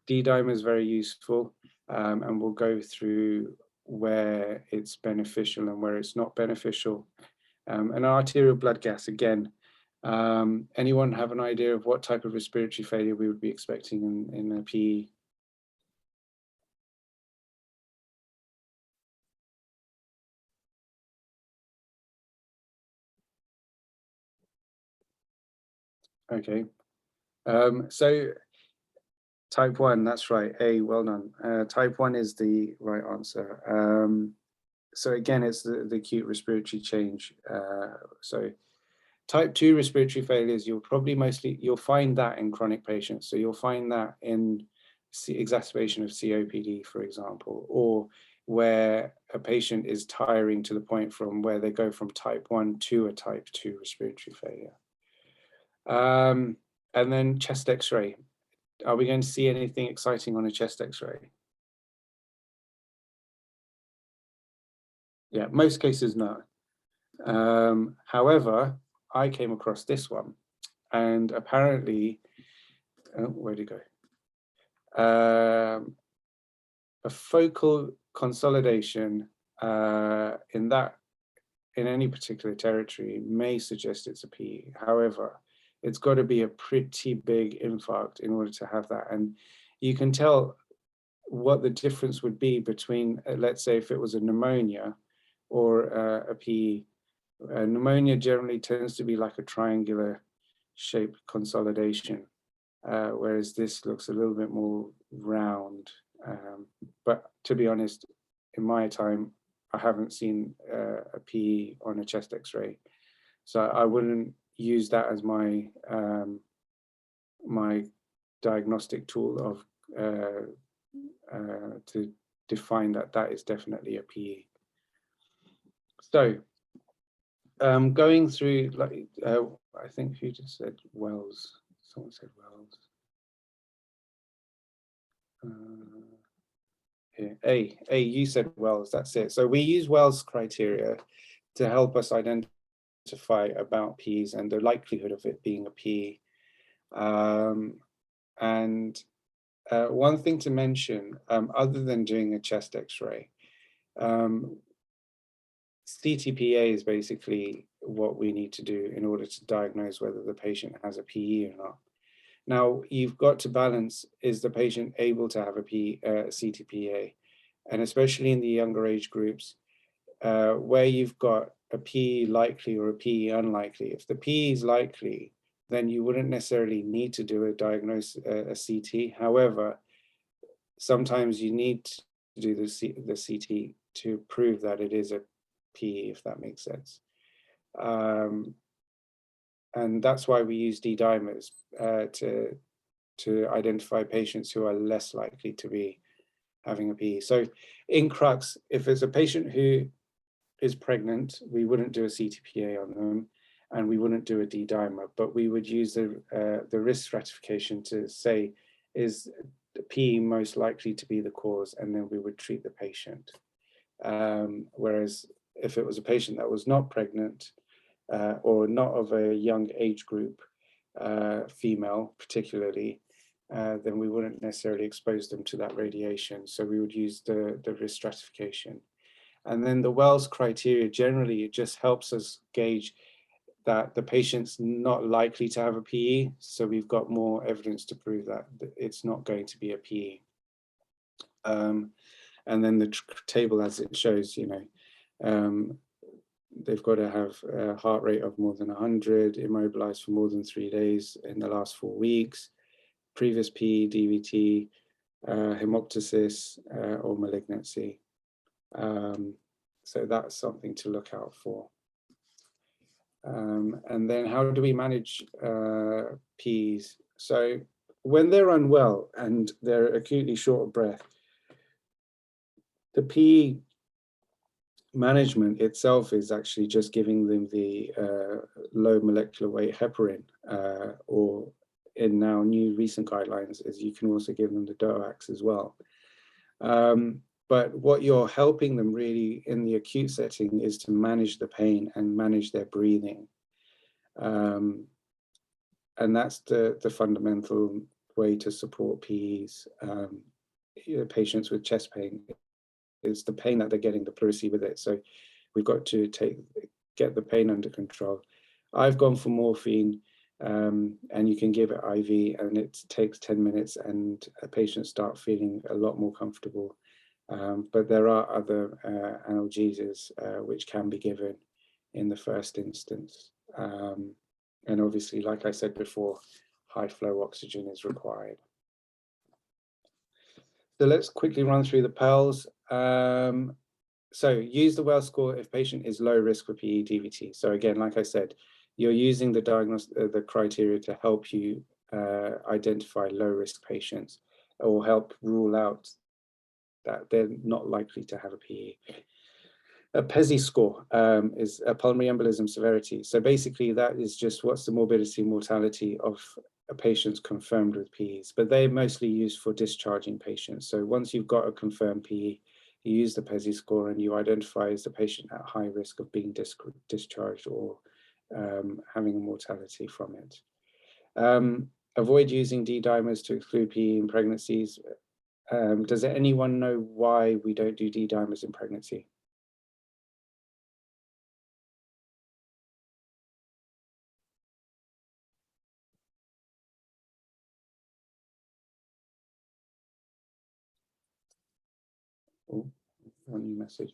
D-dimer is very useful, and we'll go through where it's beneficial and where it's not beneficial. And arterial blood gas, again, anyone have an idea of what type of respiratory failure we would be expecting in a PE? Okay, so type 1, that's right, A, well done. Type 1 is the right answer. So again, it's the acute respiratory change. So type 2 respiratory failures, you'll find that in chronic patients. So you'll find that in exacerbation of COPD, for example, or where a patient is tiring to the point from where they go from type 1 to a type 2 respiratory failure. And then chest X-ray. Are we going to see anything exciting on a chest X-ray? Yeah, most cases no. However, I came across this one, and apparently, where'd it go? A focal consolidation in any particular territory may suggest it's a PE. However, it's got to be a pretty big infarct in order to have that. And you can tell what the difference would be between, let's say, if it was a pneumonia or a PE. Pneumonia generally tends to be like a triangular shaped consolidation, whereas this looks a little bit more round. But to be honest, in my time, I haven't seen a PE on a chest X-ray, so I wouldn't use that as my my diagnostic tool of to define that is definitely a PE. So going through, like I think who just said Wells? Someone said Wells. Here, A, you said Wells, that's it. So we use Wells criteria to help us identify about PEs and the likelihood of it being a PE. And one thing to mention, other than doing a chest X-ray, CTPA is basically what we need to do in order to diagnose whether the patient has a PE or not. Now, you've got to balance, is the patient able to have a CTPA? And especially in the younger age groups, where you've got a PE likely or a PE unlikely. If the PE is likely, then you wouldn't necessarily need to do a CT. However, sometimes you need to do the CT to prove that it is a PE, if that makes sense. And that's why we use D-dimers to identify patients who are less likely to be having a PE. So in crux, if it's a patient who is pregnant, we wouldn't do a CTPA on them, and we wouldn't do a D-dimer, but we would use the risk stratification to say, is the PE most likely to be the cause, and then we would treat the patient. Whereas if it was a patient that was not pregnant, or not of a young age group, female particularly, then we wouldn't necessarily expose them to that radiation. So we would use the risk stratification. And then the Wells criteria, generally, it just helps us gauge that the patient's not likely to have a PE. So we've got more evidence to prove that it's not going to be a PE. And then the table, as it shows, they've got to have a heart rate of more than 100, immobilized for more than 3 days in the last 4 weeks, previous PE, DVT, hemoptysis, or malignancy. So that's something to look out for. And then how do we manage PEs? So when they're unwell and they're acutely short of breath, the PE management itself is actually just giving them the low molecular weight heparin, or in now new recent guidelines is you can also give them the DOACs as well. But what you're helping them really in the acute setting is to manage the pain and manage their breathing. And that's the fundamental way to support PEs. Patients with chest pain, it's the pain that they're getting, the pleurisy with it. So we've got to get the pain under control. I've gone for morphine, and you can give it IV, and it takes 10 minutes and patients start feeling a lot more comfortable. But there are other analgesics which can be given in the first instance. And obviously, like I said before, high flow oxygen is required. So let's quickly run through the PELs. So use the Wells score if patient is low risk for PE DVT. So again, like I said, you're using the criteria to help you identify low risk patients or help rule out that they're not likely to have a PE. A PESI score is a pulmonary embolism severity. So basically that is just what's the morbidity and mortality of a patient's confirmed with PEs, but they're mostly used for discharging patients. So once you've got a confirmed PE, you use the PESI score and you identify as the patient at high risk of being discharged or having a mortality from it. Avoid using D-dimers to exclude PE in pregnancies. Does anyone know why we don't do D-dimers in pregnancy? Oh, a new message.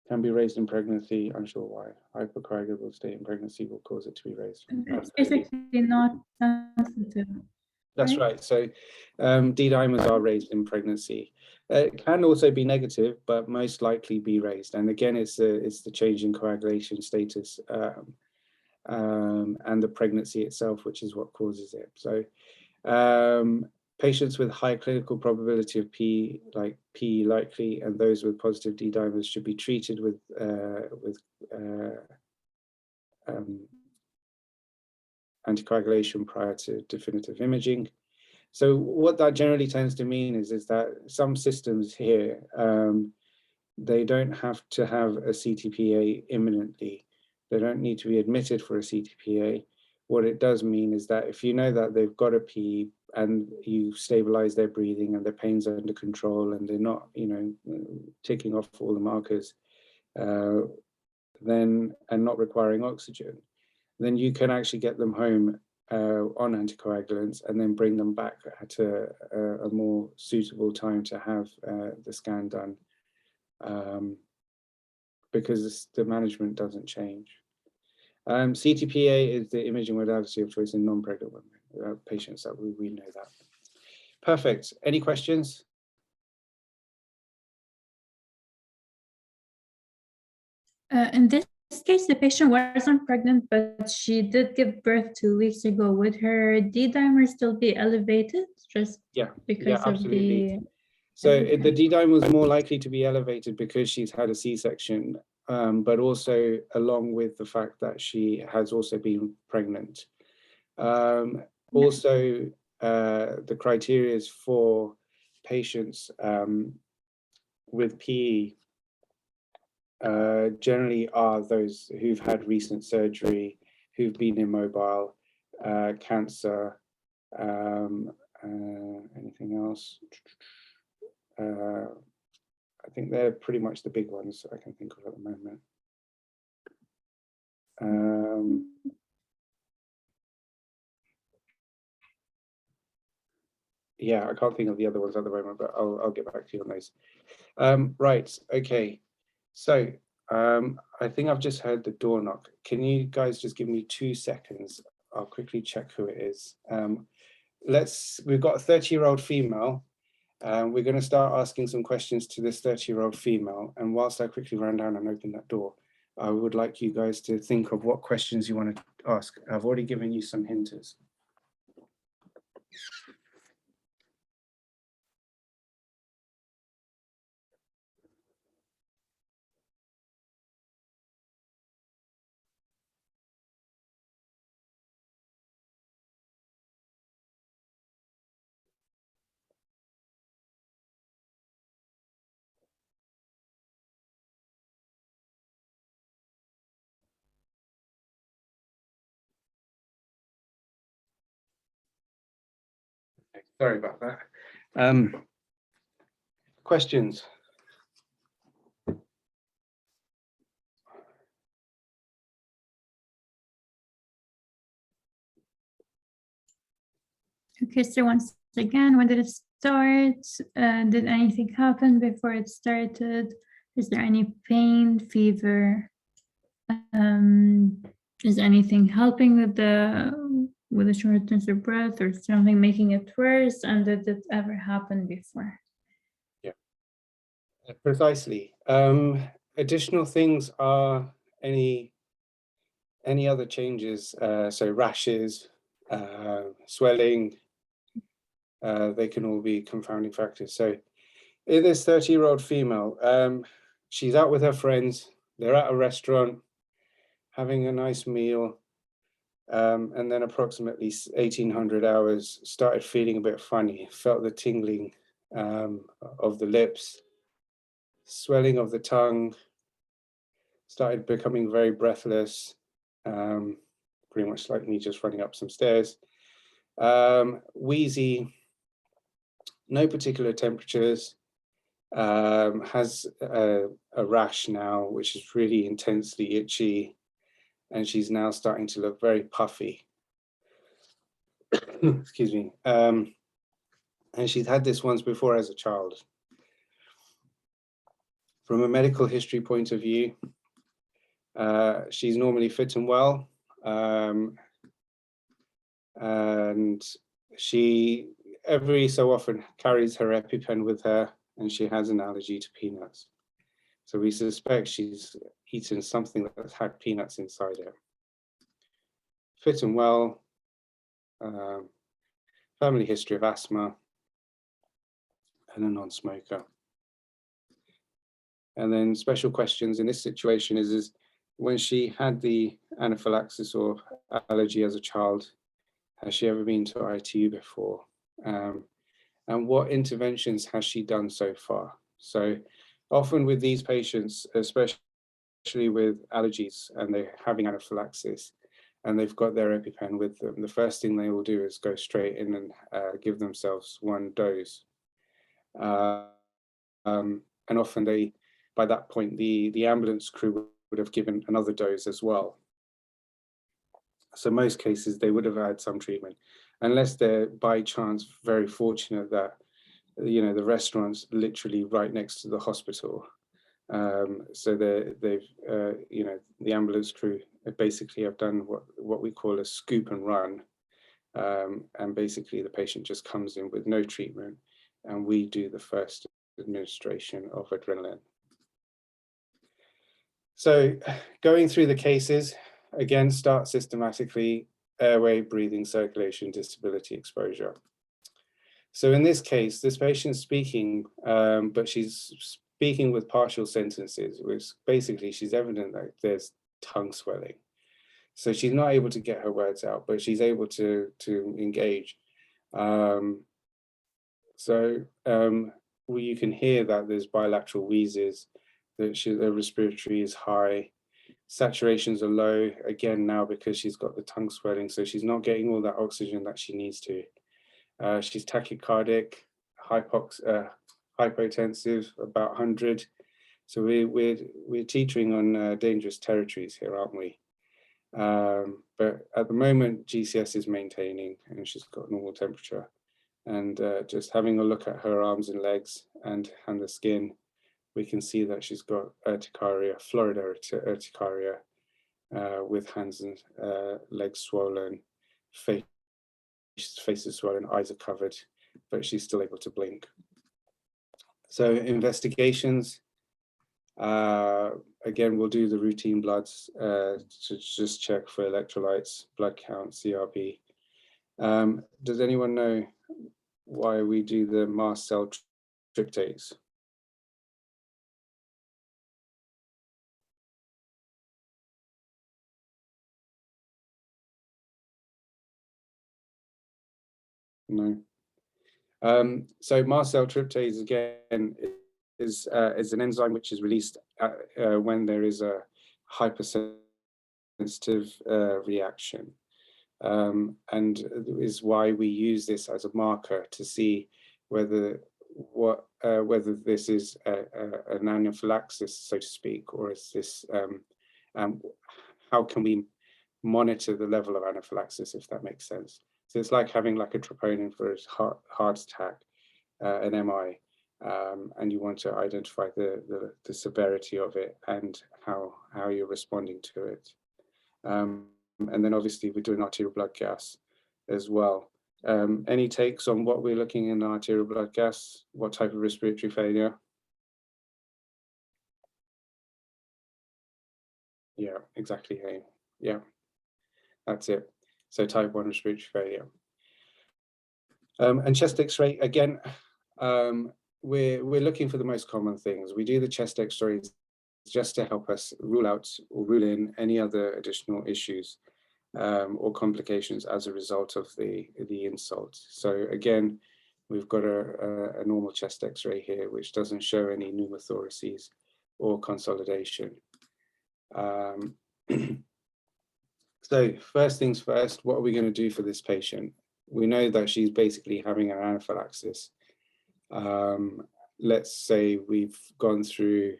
Can be raised in pregnancy, unsure why. Hypercoagulable state in pregnancy will cause it to be raised. It's basically not sensitive. That's right. So D-dimers are raised in pregnancy. It can also be negative, but most likely be raised. And again, it's the change in coagulation status and the pregnancy itself, which is what causes it. So patients with high clinical probability of PE, like PE likely, and those with positive D-dimers should be treated with anticoagulation prior to definitive imaging. So what that generally tends to mean is that some systems here, they don't have to have a CTPA imminently. They don't need to be admitted for a CTPA. What it does mean is that if you know that they've got a PE and you stabilize their breathing and their pain's under control and they're not, ticking off all the markers, then and not requiring oxygen, then you can actually get them home on anticoagulants and then bring them back at a more suitable time to have the scan done, because the management doesn't change. CTPA is the imaging modality of choice in non-pregnant women, patients that we know that. Perfect. Any questions? In this case, the patient wasn't pregnant, but she did give birth 2 weeks ago. Would her D-dimer still be elevated just because of absolutely. the... So the D-dimer was more likely to be elevated because she's had a C-section, but also along with the fact that she has also been pregnant. Also, the criteria for patients with PE generally are those who've had recent surgery, who've been immobile, cancer, anything else? I think they're pretty much the big ones I can think of at the moment. Yeah, I can't think of the other ones at the moment, but I'll get back to you on those. Right, okay. So I think I've just heard the door knock. Can you guys just give me 2 seconds? I'll quickly check who it is. We've got a 30-year-old female. We're going to start asking some questions to this 30-year-old female. And whilst I quickly run down and open that door, I would like you guys to think of what questions you want to ask. I've already given you some hinters. Sorry about that. Questions? Okay, so once again, when did it start? Did anything happen before it started? Is there any pain, fever? Is anything helping with the shortness of breath, or something making it worse? And did it ever happen before? Yeah, precisely. Additional things are any other changes, so rashes, swelling, they can all be confounding factors. So in this 30-year-old female, she's out with her friends, they're at a restaurant, having a nice meal, and then approximately 1800 hours, started feeling a bit funny, felt the tingling of the lips, swelling of the tongue, started becoming very breathless, pretty much like me just running up some stairs, wheezy, no particular temperatures, has a rash now, which is really intensely itchy, and she's now starting to look very puffy. Excuse me. And she's had this once before as a child. From a medical history point of view, she's normally fit and well, and she every so often carries her EpiPen with her, and she has an allergy to peanuts. So we suspect she's eaten something that's had peanuts inside it. Fit and well, family history of asthma, and a non-smoker. And then special questions in this situation is when she had the anaphylaxis or allergy as a child, has she ever been to ITU before? And what interventions has she done so far? So often with these patients, especially with allergies and they're having anaphylaxis and they've got their EpiPen with them, the first thing they will do is go straight in and give themselves one dose. And often by that point, the ambulance crew would have given another dose as well. So most cases, they would have had some treatment, unless they're by chance very fortunate that, you know, the restaurant's literally right next to the hospital. So they've, you know, the ambulance crew basically have done what we call a scoop and run. And basically the patient just comes in with no treatment, and we do the first administration of adrenaline. So going through the cases, again, start systematically: airway, breathing, circulation, disability, exposure. So in this case, this patient's speaking, but she's speaking with partial sentences, which basically she's evident that there's tongue swelling. So she's not able to get her words out, but she's able to engage. You can hear that there's bilateral wheezes, that the respiratory is high, saturations are low, again now because she's got the tongue swelling, so she's not getting all that oxygen that she needs to. She's tachycardic, hypotensive, about 100. So we're teetering on dangerous territories here, aren't we? But at the moment, GCS is maintaining, and she's got normal temperature. And just having a look at her arms and legs and the skin, we can see that she's got urticaria, Florida urticaria, with hands and legs swollen, face is swollen, eyes are covered, but she's still able to blink. So investigations, again, we'll do the routine bloods to just check for electrolytes, blood count, CRP. Does anyone know why we do the mast cell tryptase? No. So mast cell tryptase, again, is an enzyme which is released when there is a hypersensitive reaction, and is why we use this as a marker to see whether this is an anaphylaxis, so to speak, or is this how can we monitor the level of anaphylaxis, if that makes sense. So it's like having like a troponin for a heart attack, an MI, and you want to identify the severity of it and how you're responding to it. And then obviously we're doing arterial blood gas as well. Any takes on what we're looking in arterial blood gas? What type of respiratory failure? Yeah, exactly. Yeah, that's it. So type 1 respiratory failure. And chest X-ray, again, we're looking for the most common things. We do the chest X-rays just to help us rule out or rule in any other additional issues or complications as a result of the insult. So again, we've got a normal chest X-ray here, which doesn't show any pneumothoraces or consolidation. So first things first, what are we going to do for this patient? We know that she's basically having an anaphylaxis. Let's say we've gone through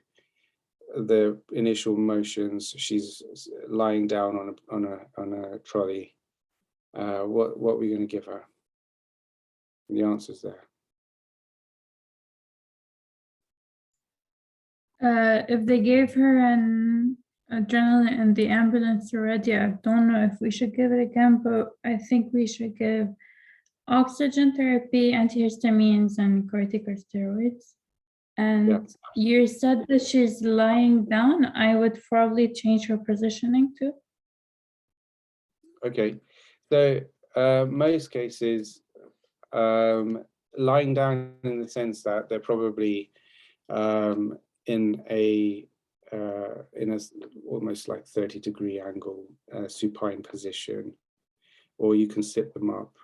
the initial motions. She's lying down on a trolley. What are we going to give her? The answer's there. If they gave her an adrenaline in the ambulance already, I don't know if we should give it again, but I think we should give oxygen therapy, antihistamines, and corticosteroids. And Yep. You said that she's lying down. I would probably change her positioning too. Okay, so most cases, lying down in the sense that they're probably in a almost like 30-degree angle, supine position, or you can sit them up,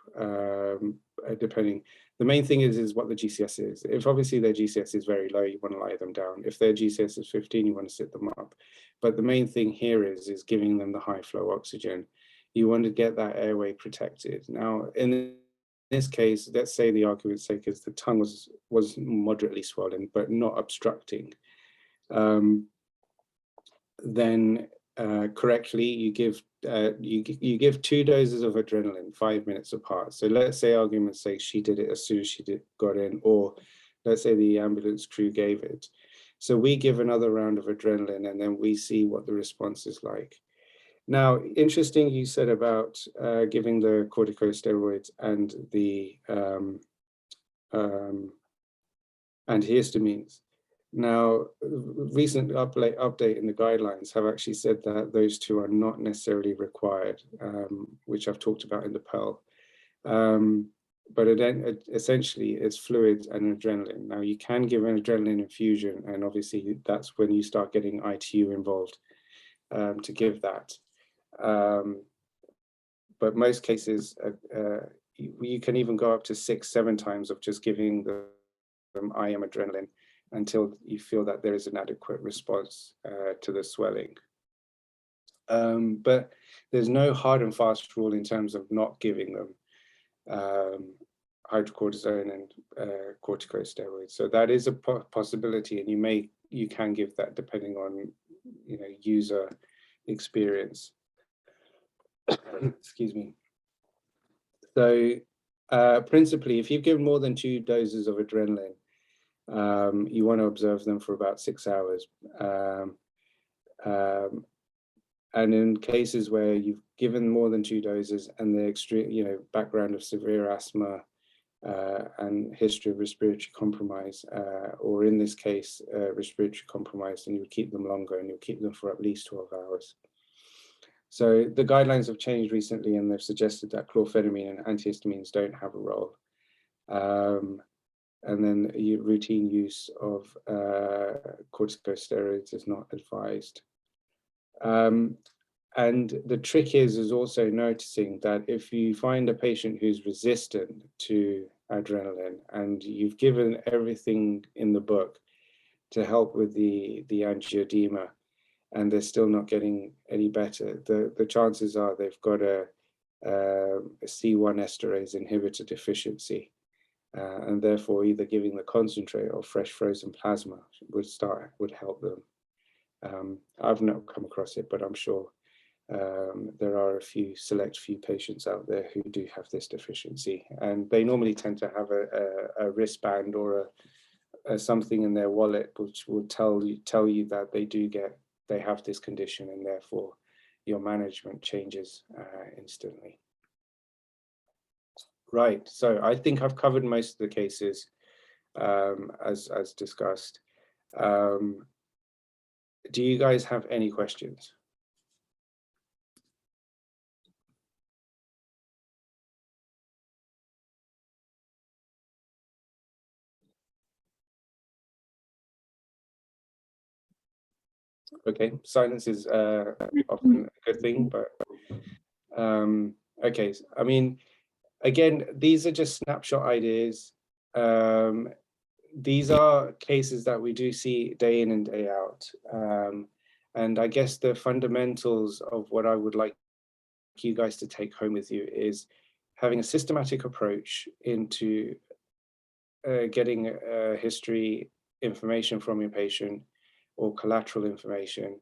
depending. The main thing is what the GCS is. If obviously their GCS is very low, you want to lie them down. If their GCS is 15, you want to sit them up. But the main thing here is giving them the high flow oxygen. You want to get that airway protected. Now, in this case, let's say the argument's sake is the tongue was moderately swollen, but not obstructing. Then correctly, you give 2 doses of adrenaline 5 minutes apart. So let's say, argument's sake, she did it as soon as she got in, or let's say the ambulance crew gave it. So we give another round of adrenaline, and then we see what the response is like. Now, interesting, you said about giving the corticosteroids and the antihistamines. Now, recent update in the guidelines have actually said that those two are not necessarily required, which I've talked about in the Pearl. But essentially, it's fluids and adrenaline. Now, you can give an adrenaline infusion, and obviously that's when you start getting ITU involved to give that. But most cases, you can even go up to 6-7 times of just giving them IM adrenaline until you feel that there is an adequate response to the swelling. But there's no hard and fast rule in terms of not giving them hydrocortisone and corticosteroids. So that is a possibility, and you can give that depending on user experience. Excuse me. So principally, if you've given more than 2 doses of adrenaline, you want to observe them for about 6 hours. And in cases where you've given more than 2 doses and the extreme, background of severe asthma and history of respiratory compromise, or in this case, respiratory compromise, and you would keep them longer, and you'll keep them for at least 12 hours. So the guidelines have changed recently, and they've suggested that chlorphenamine and antihistamines don't have a role. And then routine use of corticosteroids is not advised. And the trick is also noticing that if you find a patient who's resistant to adrenaline and you've given everything in the book to help with the angioedema, and they're still not getting any better, the chances are they've got a C1 esterase inhibitor deficiency, and therefore either giving the concentrate or fresh frozen plasma would help them. I've not come across it, but I'm sure there are a select few patients out there who do have this deficiency, and they normally tend to have a wristband or something in their wallet which will tell you that they have this condition, and therefore your management changes instantly. Right, so I think I've covered most of the cases as discussed. Do you guys have any questions? Okay, silence is often a good thing, but okay, I mean, again, these are just snapshot ideas. These are cases that we do see day in and day out. And I guess the fundamentals of what I would like you guys to take home with you is having a systematic approach into getting history information from your patient or collateral information,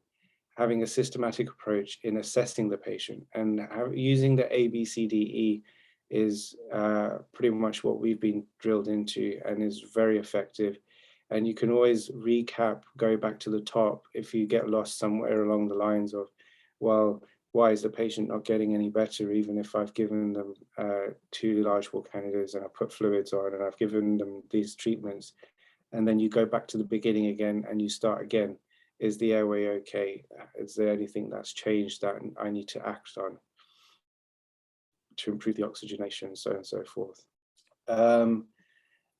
having a systematic approach in assessing the patient, and using the ABCDE is pretty much what we've been drilled into and is very effective. And you can always recap, go back to the top if you get lost somewhere along the lines of, well, why is the patient not getting any better, even if I've given them 2 large wall candidas and I put fluids on and I've given them these treatments. And then you go back to the beginning again and you start again. Is the airway okay? Is there anything that's changed that I need to act on to improve the oxygenation, so on and so forth?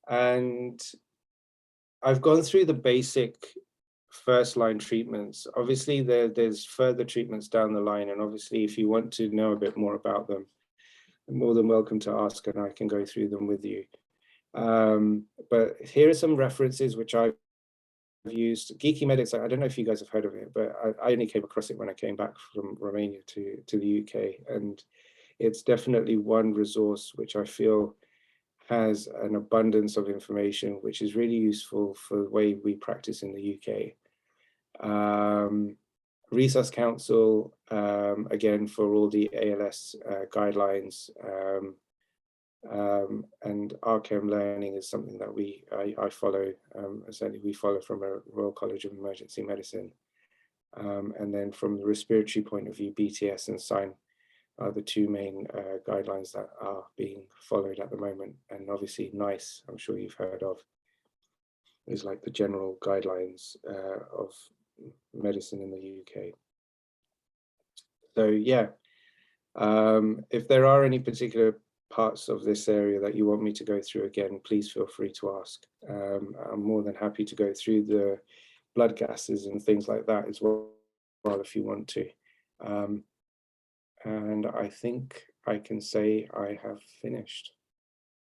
And I've gone through the basic first line treatments. Obviously, there's further treatments down the line, and obviously, if you want to know a bit more about them, you're more than welcome to ask, and I can go through them with you. But here are some references which I've used. Geeky Medics, I don't know if you guys have heard of it, but I only came across it when I came back from Romania to the UK, and it's definitely one resource which I feel has an abundance of information which is really useful for the way we practice in the UK. Resus Council, again, for all the ALS guidelines, and RChem learning is something that I follow. Certainly we follow from a Royal College of Emergency Medicine. And then from the respiratory point of view, BTS and SIGN are the 2 main guidelines that are being followed at the moment. And obviously NICE, I'm sure you've heard of, is like the general guidelines of medicine in the UK. So yeah, if there are any particular parts of this area that you want me to go through again, please feel free to ask. I'm more than happy to go through the blood gases and things like that as well if you want to. And I think I can say I have finished.